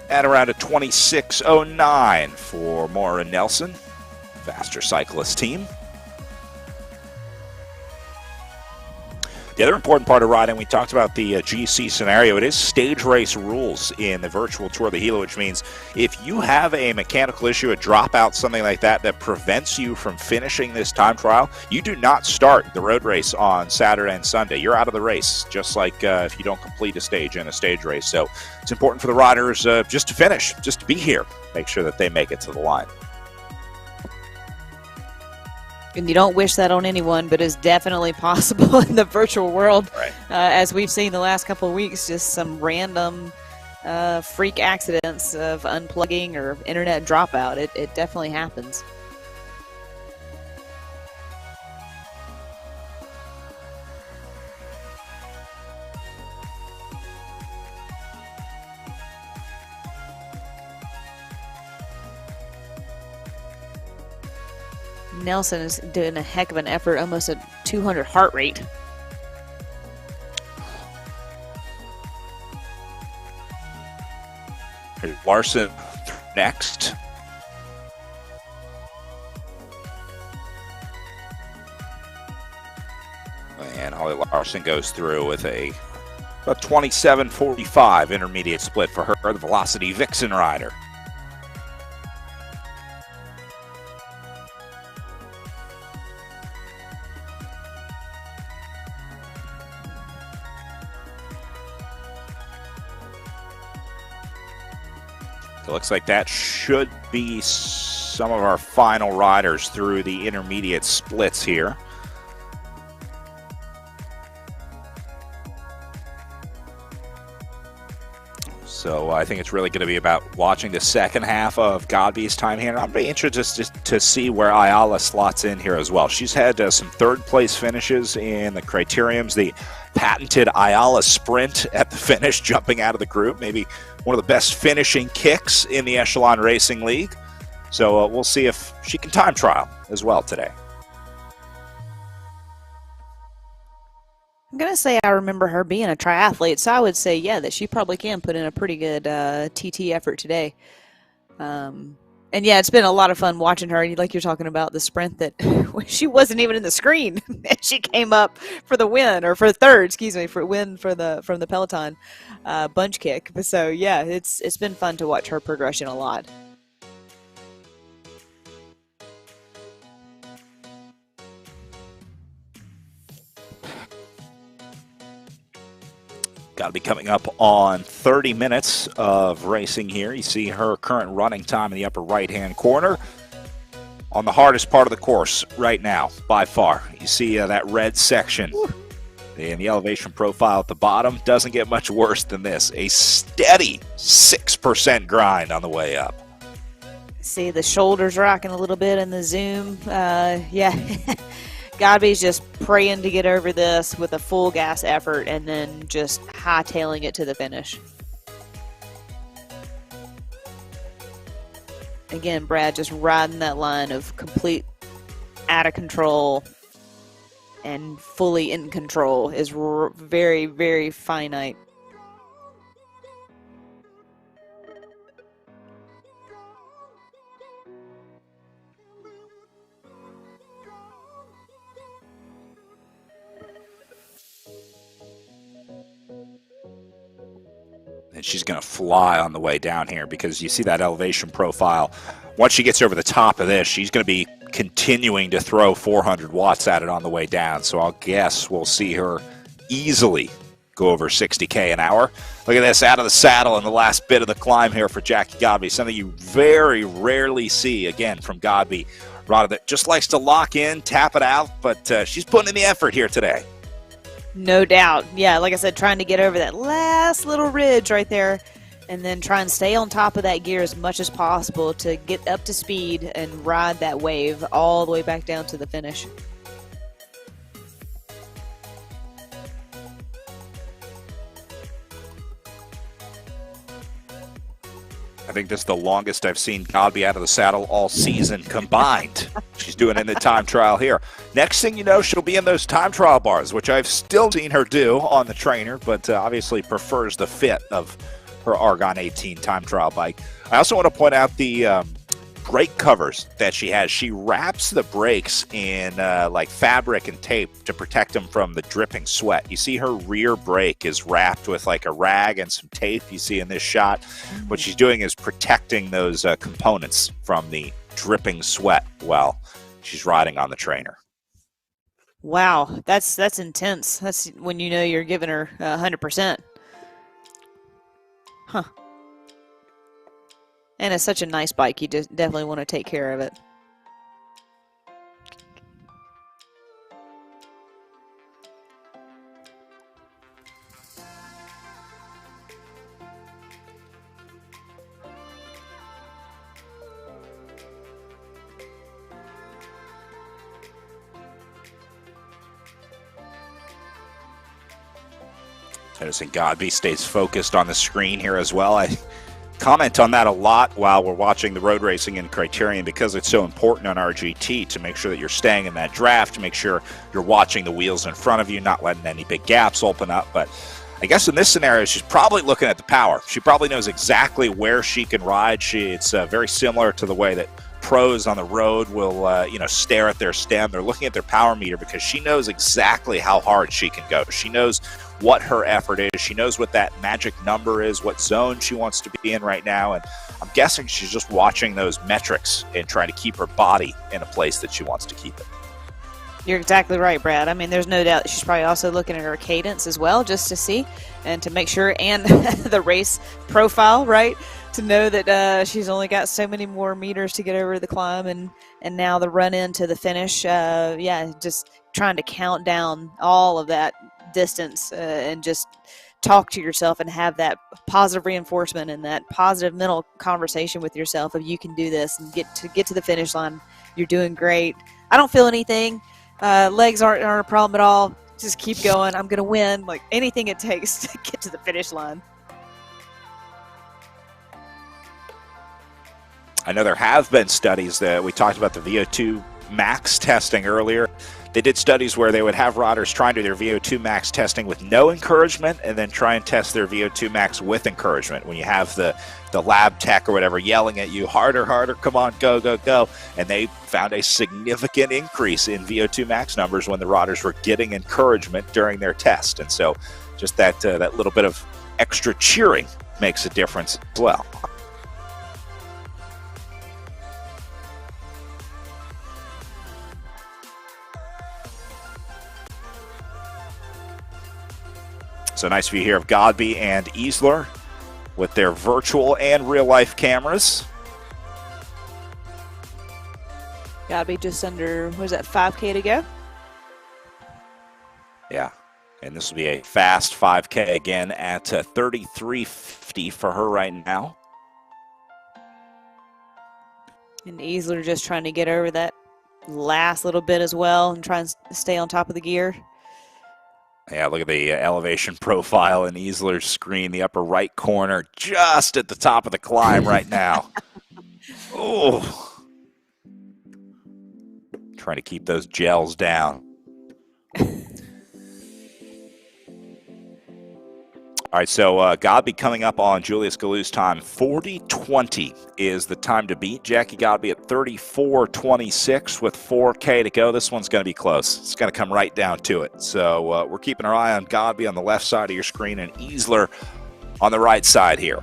[SPEAKER 1] At around a 26:09 for Maura Nelson, faster cyclist team. The other important part of riding, we talked about the GC scenario. It is stage race rules in the virtual Tour of the Gila, which means if you have a mechanical issue, a dropout, something like that, that prevents you from finishing this time trial, you do not start the road race on Saturday and Sunday. You're out of the race, just like if you don't complete a stage in a stage race. So it's important for the riders just to finish, just to be here, make sure that they make it to the line.
[SPEAKER 2] And you don't wish that on anyone, but it's definitely possible in the virtual world.
[SPEAKER 1] Right.
[SPEAKER 2] As we've seen the last couple of weeks, just some random freak accidents of unplugging or internet dropout. It definitely happens. Nelson is doing a heck of an effort, almost a 200 heart rate.
[SPEAKER 1] Here's Larson next. And Holly Larson goes through with a 27:45 intermediate split for her, the Velocity Vixen rider. It looks like that should be some of our final riders through the intermediate splits here. So I think it's really going to be about watching the second half of Godby's time here. And I'm very interested to see where Ayala slots in here as well. She's had some third-place finishes in the criteriums, the patented Ayala sprint at the finish, jumping out of the group, maybe one of the best finishing kicks in the Echelon Racing League. So we'll see if she can time trial as well today.
[SPEAKER 2] I'm going to say I remember her being a triathlete, so I would say, yeah, that she probably can put in a pretty good TT effort today. And yeah, it's been a lot of fun watching her. Like you're talking about the sprint that she wasn't even in the screen. She came up for the win, or for third, excuse me, for win from the Peloton bunch kick. So yeah, it's been fun to watch her progression a lot.
[SPEAKER 1] got to be coming up on 30 minutes of racing here. You see her current running time in the upper right-hand corner on the hardest part of the course right now, by far. You see that red section and the elevation profile at the bottom. Doesn't get much worse than this. A steady 6% grind on the way up.
[SPEAKER 2] See the shoulders rocking a little bit in the zoom. Yeah, Godby's just praying to get over this with a full gas effort and then just hightailing it to the finish. Again, Brad just riding that line of complete out of control and fully in control is very, very finite.
[SPEAKER 1] And she's going to fly on the way down here because you see that elevation profile. Once she gets over the top of this, she's going to be continuing to throw 400 watts at it on the way down. So I'll guess we'll see her easily go over 60K an hour. Look at this, out of the saddle in the last bit of the climb here for Jackie Godby. Something you very rarely see, again, from Godby. Rada that just likes to lock in, tap it out, but she's putting in the effort here today.
[SPEAKER 2] No doubt. Yeah, like I said, trying to get over that last little ridge right there and then try and stay on top of that gear as much as possible to get up to speed and ride that wave all the way back down to the finish.
[SPEAKER 1] I think this is the longest I've seen Godby out of the saddle all season combined. She's doing it in the time trial here. Next thing you know, she'll be in those time trial bars, which I've still seen her do on the trainer, but obviously prefers the fit of her Argon 18 time trial bike. I also want to point out the brake covers that she has. She wraps the brakes in like fabric and tape to protect them from the dripping sweat. You see her rear brake is wrapped with like a rag and some tape you see in this shot. What she's doing is protecting those components from the dripping sweat while she's riding on the trainer.
[SPEAKER 2] Wow, that's intense. That's when you know you're giving her 100%. Huh. And it's such a nice bike, you just definitely want to take care of it.
[SPEAKER 1] Noticing Godby stays focused on the screen here as well. I comment on that a lot while we're watching the road racing in Criterion because it's so important on RGT to make sure that you're staying in that draft, to make sure you're watching the wheels in front of you, not letting any big gaps open up. But I guess in this scenario, she's probably looking at the power. She probably knows exactly where she can ride. It's very similar to the way that pros on the road will, stare at their stem. They're looking at their power meter because she knows exactly how hard she can go. She knows what her effort is. She knows what that magic number is, what zone she wants to be in right now. And I'm guessing she's just watching those metrics and trying to keep her body in a place that she wants to keep it.
[SPEAKER 2] You're exactly right, Brad. I mean, there's no doubt she's probably also looking at her cadence as well, just to see and to make sure, and the race profile, right? To know that she's only got so many more meters to get over the climb and now the run into the finish. Just trying to count down all of that distance and just talk to yourself and have that positive reinforcement and that positive mental conversation with yourself of you can do this and get to the finish line. You're doing great. I don't feel anything. Legs aren't a problem at all. Just keep going. I'm going to win. Like anything it takes to get to the finish line.
[SPEAKER 1] I know there have been studies that we talked about the VO2 max testing earlier. They did studies where they would have riders try and do their VO2 max testing with no encouragement and then try and test their VO2 max with encouragement. When you have the lab tech or whatever yelling at you, harder, come on, go, go, go. And they found a significant increase in VO2 max numbers when the riders were getting encouragement during their test. And so just that little bit of extra cheering makes a difference as well. So nice view here of Godby and Easler with their virtual and real-life cameras.
[SPEAKER 2] Godby just under, what is that, 5K to go?
[SPEAKER 1] Yeah, and this will be a fast 5K again at 33:50 for her right now.
[SPEAKER 2] And Easler just trying to get over that last little bit as well and try and stay on top of the gear.
[SPEAKER 1] Yeah, look at the elevation profile in Easler's screen, the upper right corner, just at the top of the climb right now. Oh, trying to keep those gels down. All right, so Godby coming up on Julius Galu's time. 40:20 is the time to beat. Jackie Godby at 34:26 with 4K to go. This one's going to be close. It's going to come right down to it. So we're keeping our eye on Godby on the left side of your screen and Easler on the right side here.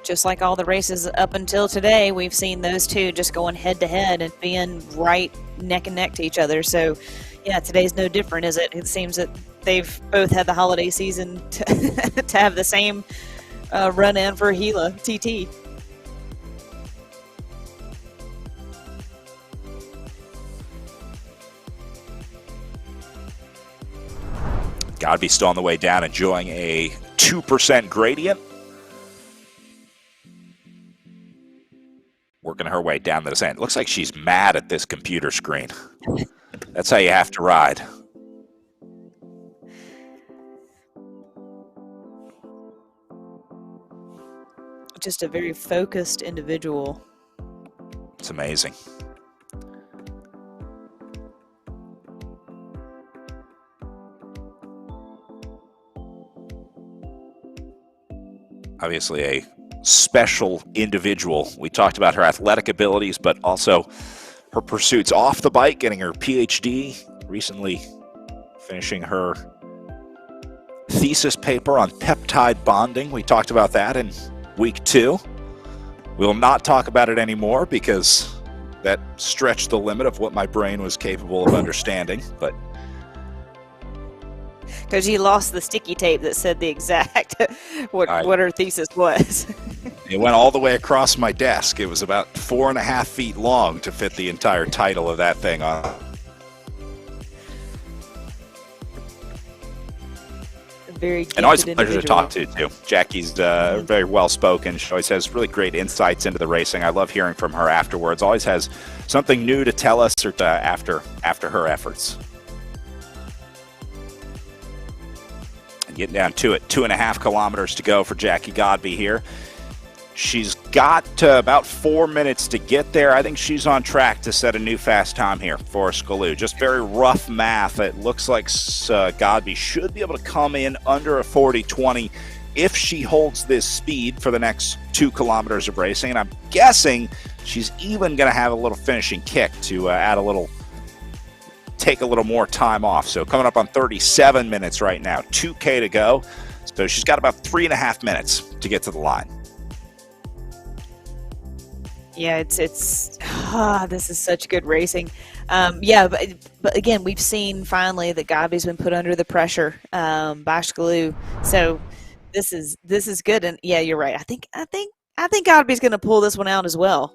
[SPEAKER 2] Just like all the races up until today, we've seen those two just going head-to-head and being right neck and neck to each other. So, yeah, today's no different, is it? It seems that they've both had the holiday season to have the same run-in for Gila TT.
[SPEAKER 1] Godby still on the way down, enjoying a 2% gradient. Working her way down the descent. Looks like she's mad at this computer screen. That's how you have to ride.
[SPEAKER 2] Just a very focused individual.
[SPEAKER 1] It's amazing. Obviously a special individual. We talked about her athletic abilities, but also her pursuits off the bike, getting her PhD, recently finishing her thesis paper on peptide bonding. We talked about that in week 2. We'll not talk about it anymore because that stretched the limit of what my brain was capable of understanding, but
[SPEAKER 2] because you lost the sticky tape that said the exact what her thesis was.
[SPEAKER 1] it went all the way across my desk. It was about 4.5 feet long to fit the entire title of that thing on.
[SPEAKER 2] Very
[SPEAKER 1] and always a pleasure to talk to, too. Jackie's very well-spoken. She always has really great insights into the racing. I love hearing from her afterwards. Always has something new to tell us or to, after her efforts. And getting down to it, 2.5 kilometers to go for Jackie Godby here. She's got about 4 minutes to get there. I think she's on track to set a new fast time here for Galu. Just very rough math. It looks like Godby should be able to come in under a 40:20 if she holds this speed for the next 2 kilometers of racing. And I'm guessing she's even going to have a little finishing kick to take a little more time off. So coming up on 37 minutes right now, 2K to go. So she's got about 3.5 minutes to get to the line.
[SPEAKER 2] Yeah, it's this is such good racing. Yeah, but again, we've seen finally that Godby's been put under the pressure by Galu. So this is good. And yeah, you're right. I think Godby's going to pull this one out as well.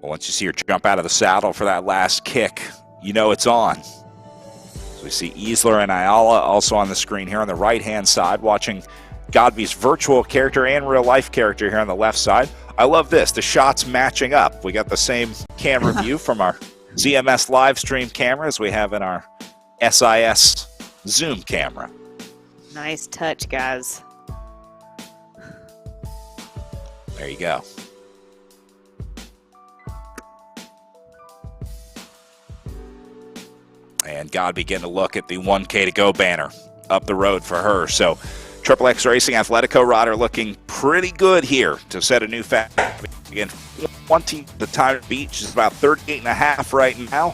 [SPEAKER 1] Well, once you see her jump out of the saddle for that last kick, you know it's on. So we see Easler and Ayala also on the screen here on the right-hand side, watching Godby's virtual character and real-life character here on the left side. I love this. The shots matching up. We got the same camera view from our ZMS live stream camera as we have in our SIS Zoom camera.
[SPEAKER 2] Nice touch, guys.
[SPEAKER 1] There you go. And Godby getting a look at the 1K to go banner up the road for her. So Triple X Racing Athletico rider looking pretty good here to set a new fast. Again, 20, the time to beat is about 38.5 right now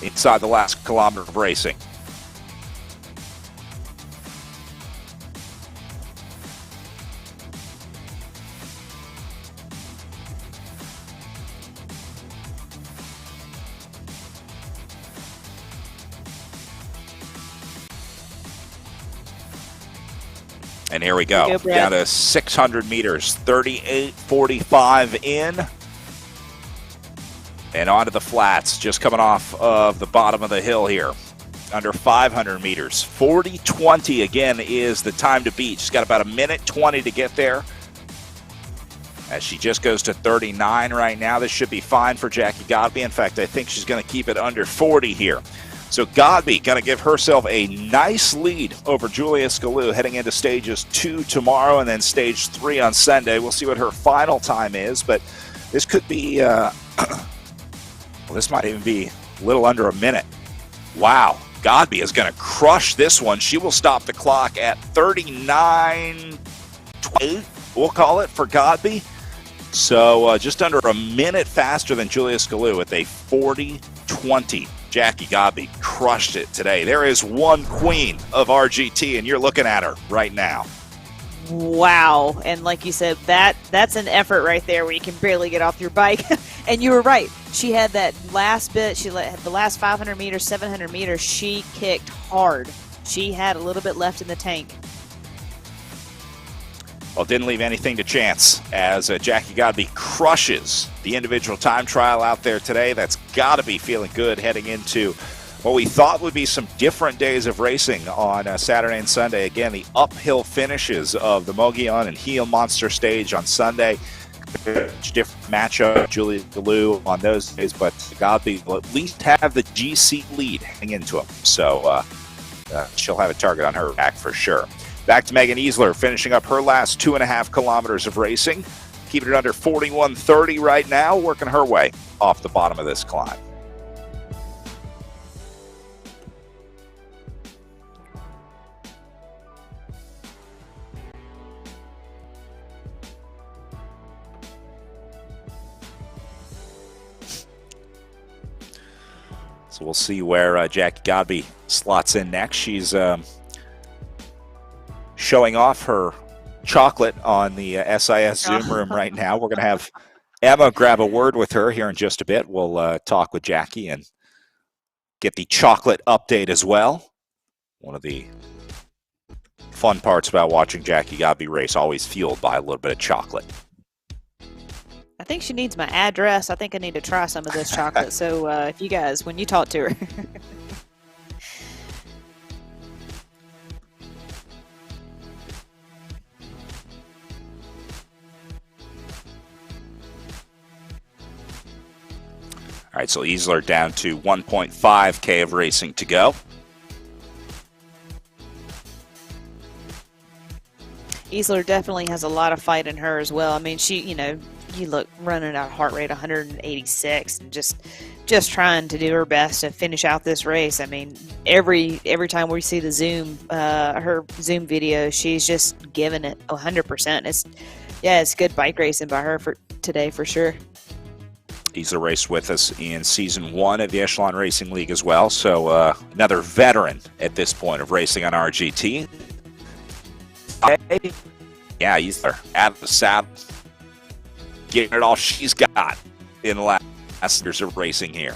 [SPEAKER 1] inside the last kilometer of racing. And here we go. Down to 600 meters, 38.45 in. And onto the flats, just coming off of the bottom of the hill here. Under 500 meters. 40.20 again is the time to beat. She's got about a minute 20 to get there. As she just goes to 39 right now. This should be fine for Jackie Godby. In fact, I think she's going to keep it under 40 here. So Godby going to give herself a nice lead over Julia Scalu heading into stages 2 tomorrow and then stage 3 on Sunday. We'll see what her final time is, but this could be, well, this might even be a little under a minute. Wow. Godby is going to crush this one. She will stop the clock at 39.28, we'll call it, for Godby. So just under a minute faster than Julia Scalu with a 40.20. Jackie Godby crushed it today. There is one queen of RGT, and you're looking at her right now.
[SPEAKER 2] Wow. And like you said, that's an effort right there where you can barely get off your bike. And you were right. She had that last bit. She had the last 500 meters, 700 meters. She kicked hard. She had a little bit left in the tank.
[SPEAKER 1] Well, didn't leave anything to chance as Jackie Godby crushes the individual time trial out there today. That's got to be feeling good heading into what we thought would be some different days of racing on Saturday and Sunday. Again, the uphill finishes of the Mogollon and Heel Monster stage on Sunday. Different matchup, Julia Scalu on those days, but Godby will at least have the GC lead heading into him. So she'll have a target on her back for sure. Back to Megan Easler, finishing up her last 2.5 kilometers of racing. Keeping it under 41.30 right now, working her way off the bottom of this climb. So we'll see where Jackie Godby slots in next. She's showing off her chocolate on the SIS Zoom room right now. We're going to have Emma grab a word with her here in just a bit. We'll talk with Jackie and get the chocolate update as well. One of the fun parts about watching Jackie Godby race, always fueled by a little bit of chocolate.
[SPEAKER 2] I think she needs my address. I think I need to try some of this chocolate. So if you guys, when you talk to her.
[SPEAKER 1] All right, so Easler down to 1.5K of racing to go.
[SPEAKER 2] Easler definitely has a lot of fight in her as well. I mean, she, you look running at a heart rate 186 and just trying to do her best to finish out this race. I mean, every time we see the Zoom, her Zoom video, she's just giving it 100%. It's good bike racing by her for today for sure.
[SPEAKER 1] Easler raced with us in Season 1 of the Echelon Racing League as well, so another veteran at this point of racing on RGT. Yeah, Easler out of the saddle, getting it all she's got in the last years of racing here.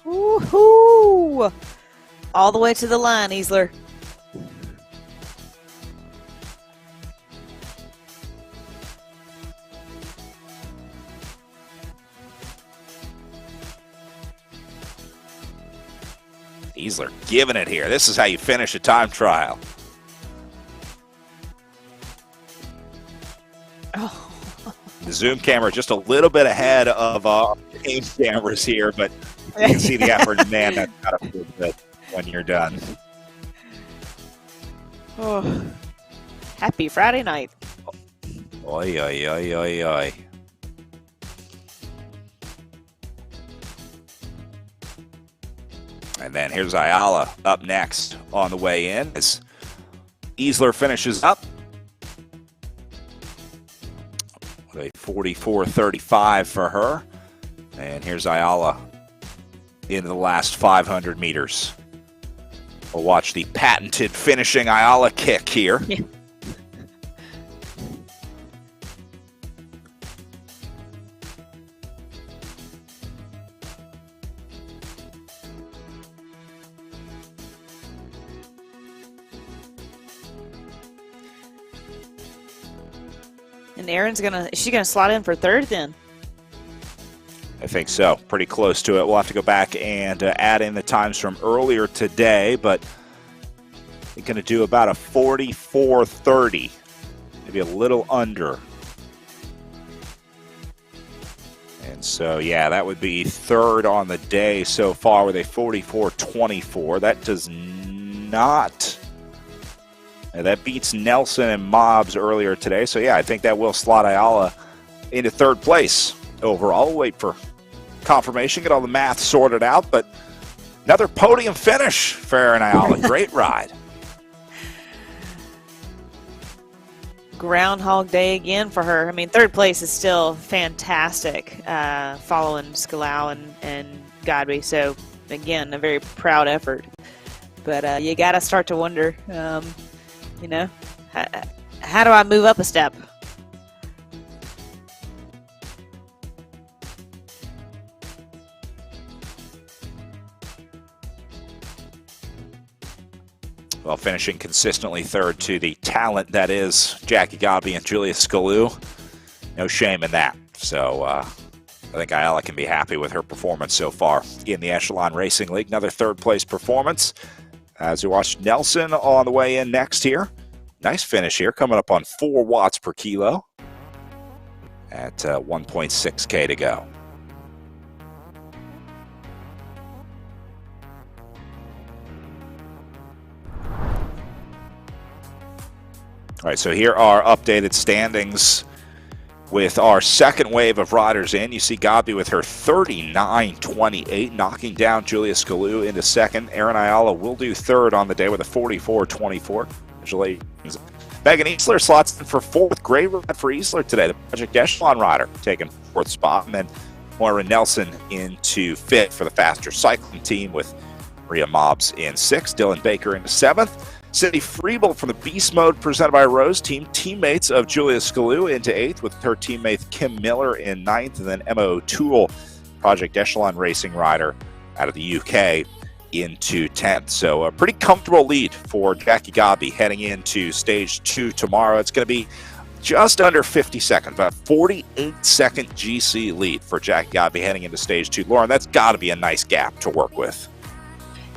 [SPEAKER 2] Woohoo! All the way to the line, Easler.
[SPEAKER 1] Easler giving it here. This is how you finish a time trial.
[SPEAKER 2] Oh.
[SPEAKER 1] The Zoom camera just a little bit ahead of game cameras here, but you can see the effort. Man, that's got to feel good when you're done.
[SPEAKER 2] Oh. Happy Friday night.
[SPEAKER 1] Oi, oi, oi, oi, oi. And then here's Ayala up next on the way in as Easler finishes up with a 44.35 for her. And here's Ayala into the last 500 meters. We'll watch the patented finishing Ayala kick here.
[SPEAKER 2] Yeah. And Erin's is she gonna slot in for third then?
[SPEAKER 1] I think so. Pretty close to it. We'll have to go back and add in the times from earlier today, but we're going to do about a 44.30, maybe a little under. And so, yeah, that would be third on the day so far with a 44.24. That does not... That beats Nelson and Mobbs earlier today. So, yeah, I think that will slot Ayala into third place overall. We'll wait for confirmation, get all the math sorted out. But another podium finish for Erin Ayala. Great ride.
[SPEAKER 2] Groundhog Day again for her. I mean, third place is still fantastic following Scalau and Godby. So, again, a very proud effort. But you got to start to wonder, you know, how do I move up a step?
[SPEAKER 1] Well, finishing consistently third to the talent that is Jackie Godby and Julia Scalu. No shame in that. So I think Ayala can be happy with her performance so far in the Echelon Racing League. Another third-place performance as we watch Nelson on the way in next here. Nice finish here, coming up on 4 watts per kilo at 1.6K to go. All right, so here are updated standings with our second wave of riders in. You see Godby with her 39.28, knocking down Julia Scalu into second. Erin Ayala will do third on the day with a 44.24. Congratulations. Megan Easler slots in for fourth. Great ride for Easler today. The Project Echelon rider taking fourth spot. And then Moira Nelson into fifth for the faster cycling team with Maria Mobbs in sixth. Dylan Baker into seventh. Cindy Freeble from the Beast Mode presented by Rose team, teammates of Julia Scalu into eighth with her teammate Kim Miller in ninth, and then Emma O'Toole, Project Echelon racing rider out of the UK, into 10th. So a pretty comfortable lead for Jackie Godby heading into stage 2 tomorrow. It's going to be just under 50 seconds, about 48-second GC lead for Jackie Godby heading into stage 2. Lauren, that's got to be a nice gap to work with.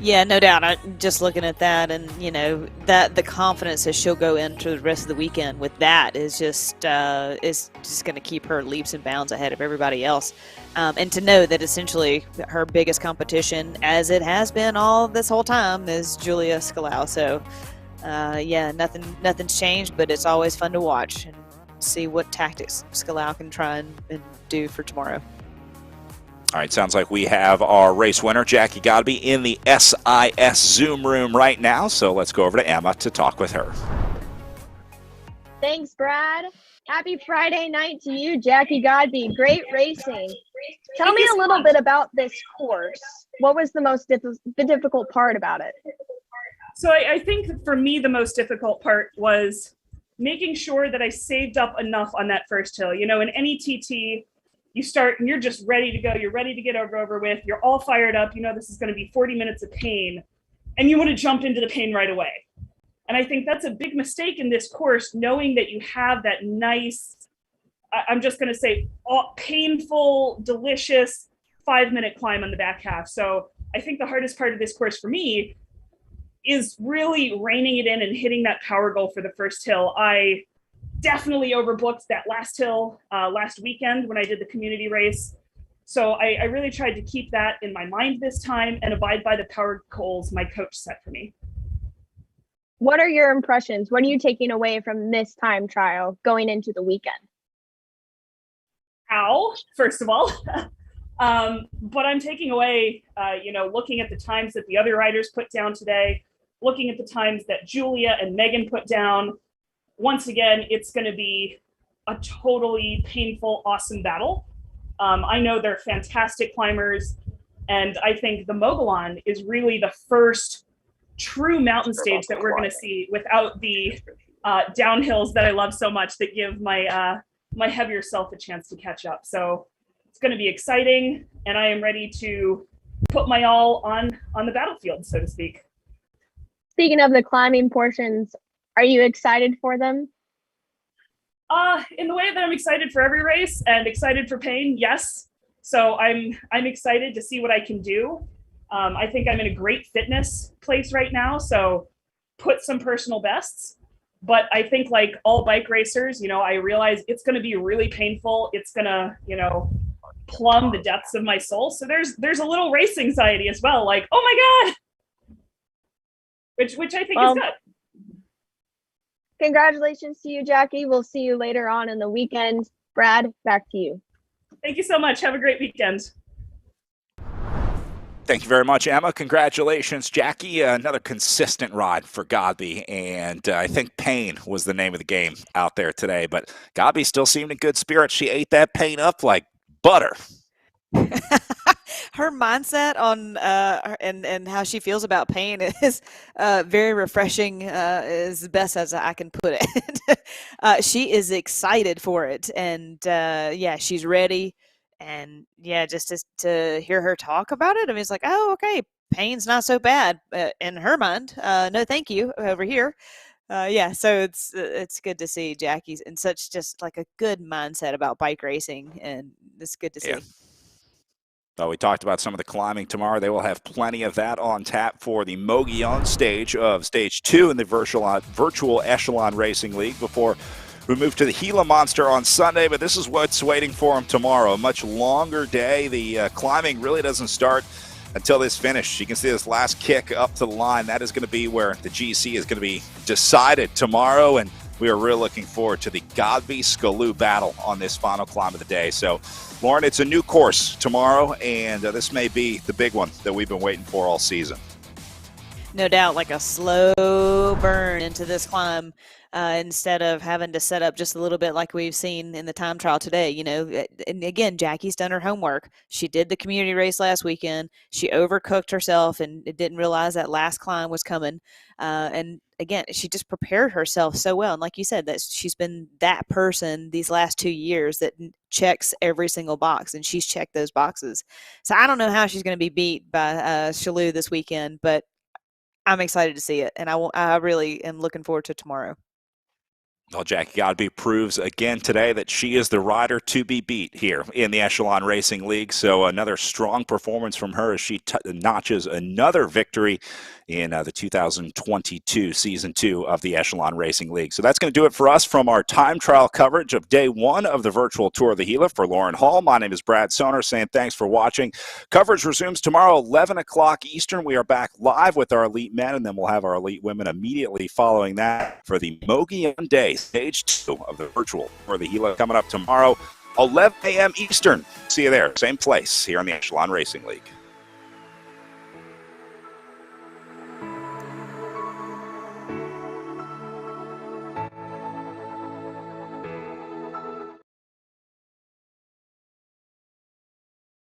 [SPEAKER 2] Yeah, no doubt. I'm just looking at that, and you know that the confidence that she'll go into the rest of the weekend with that is just going to keep her leaps and bounds ahead of everybody else. And to know that essentially her biggest competition, as it has been all this whole time, is Julia Scalau. So, yeah, nothing's changed, but it's always fun to watch and see what tactics Scalau can try and do for tomorrow.
[SPEAKER 1] All right, sounds like we have our race winner, Jackie Godby, in the SIS Zoom room right now. So let's go over to Emma to talk with her.
[SPEAKER 4] Thanks, Brad. Happy Friday night to you, Jackie Godby. Great racing. Tell me a little bit about this course. What was the most difficult part about it?
[SPEAKER 6] So I think for me, the most difficult part was making sure that I saved up enough on that first hill. You know, in any TT, you start and you're just ready to go. You're ready to get over with. You're all fired up. You know this is going to be 40 minutes of pain, and you want to jump into the pain right away. And I think that's a big mistake in this course, knowing that you have that nice, I'm just going to say, painful, delicious 5-minute climb on the back half. So I think the hardest part of this course for me is really reining it in and hitting that power goal for the first hill. I definitely overbooked that last hill last weekend when I did the community race. So I really tried to keep that in my mind this time and abide by the power goals my coach set for me.
[SPEAKER 4] What are your impressions? What are you taking away from this time trial going into the weekend?
[SPEAKER 6] First of all, But I'm taking away, looking at the times that the other riders put down today, looking at the times that Julia and Megan put down. Once again, it's going to be a totally painful, awesome battle. I know they're fantastic climbers, and I think the Mogollon is really the first true mountain stage that we're going to see without the downhills that I love so much that give my heavier self a chance to catch up. So it's going to be exciting, and I am ready to put my all on the battlefield, so to speak.
[SPEAKER 4] Speaking of the climbing portions, are you excited for them?
[SPEAKER 6] In the way that I'm excited for every race and excited for pain, yes. So I'm excited to see what I can do. I think I'm in a great fitness place right now, so put some personal bests. But I think like all bike racers, I realize it's going to be really painful. It's going to, plumb the depths of my soul. So there's a little race anxiety as well. Like, oh my God, which I think is good.
[SPEAKER 4] Congratulations to you, Jackie. We'll see you later on in the weekend. Brad, back to you.
[SPEAKER 6] Thank you so much. Have a great weekend.
[SPEAKER 1] Thank you very much, Emma. Congratulations, Jackie. Another consistent ride for Godby, and I think pain was the name of the game out there today. But Godby still seemed in good spirits. She ate that pain up like butter.
[SPEAKER 2] Her mindset on and how she feels about pain is very refreshing, as best as I can put it. She is excited for it, and she's ready. And just to hear her talk about it, I mean, it's like, oh, okay, pain's not so bad in her mind. No, thank you over here. So it's good to see Jackie's in such just like a good mindset about bike racing, and it's good to see.
[SPEAKER 1] Yeah. We talked about some of the climbing tomorrow. They will have plenty of that on tap for the Mogollon stage of Stage 2 in the virtual Echelon Racing League before we move to the Gila Monster on Sunday. But this is what's waiting for them tomorrow. A much longer day. The climbing really doesn't start until this finish. You can see this last kick up to the line. That is going to be where the GC is going to be decided tomorrow. And we are really looking forward to the Godby-Skaloo battle on this final climb of the day. So, Lauren, it's a new course tomorrow, and this may be the big one that we've been waiting for all season.
[SPEAKER 2] No doubt, like a slow burn into this climb instead of having to set up just a little bit like we've seen in the time trial today. And again, Jackie's done her homework. She did the community race last weekend. She overcooked herself and didn't realize that last climb was coming. And again, she just prepared herself so well. And like you said, that she's been that person these last 2 years that checks every single box, and she's checked those boxes. So I don't know how she's going to be beat by Shalou this weekend, but I'm excited to see it, and I really am looking forward to tomorrow.
[SPEAKER 1] Well, Jackie Godby proves again today that she is the rider to be beat here in the Echelon Racing League. So another strong performance from her as she notches another victory in the 2022 Season 2 of the Echelon Racing League. So that's going to do it for us from our time trial coverage of Day 1 of the virtual Tour of the Gila. For Lauren Hall, my name is Brad Soner, saying thanks for watching. Coverage resumes tomorrow, 11 o'clock Eastern. We are back live with our elite men, and then we'll have our elite women immediately following that for the Mogollon Day, Stage 2 of the virtual Tour of the Gila, coming up tomorrow, 11 a.m. Eastern. See you there, same place here on the Echelon Racing League.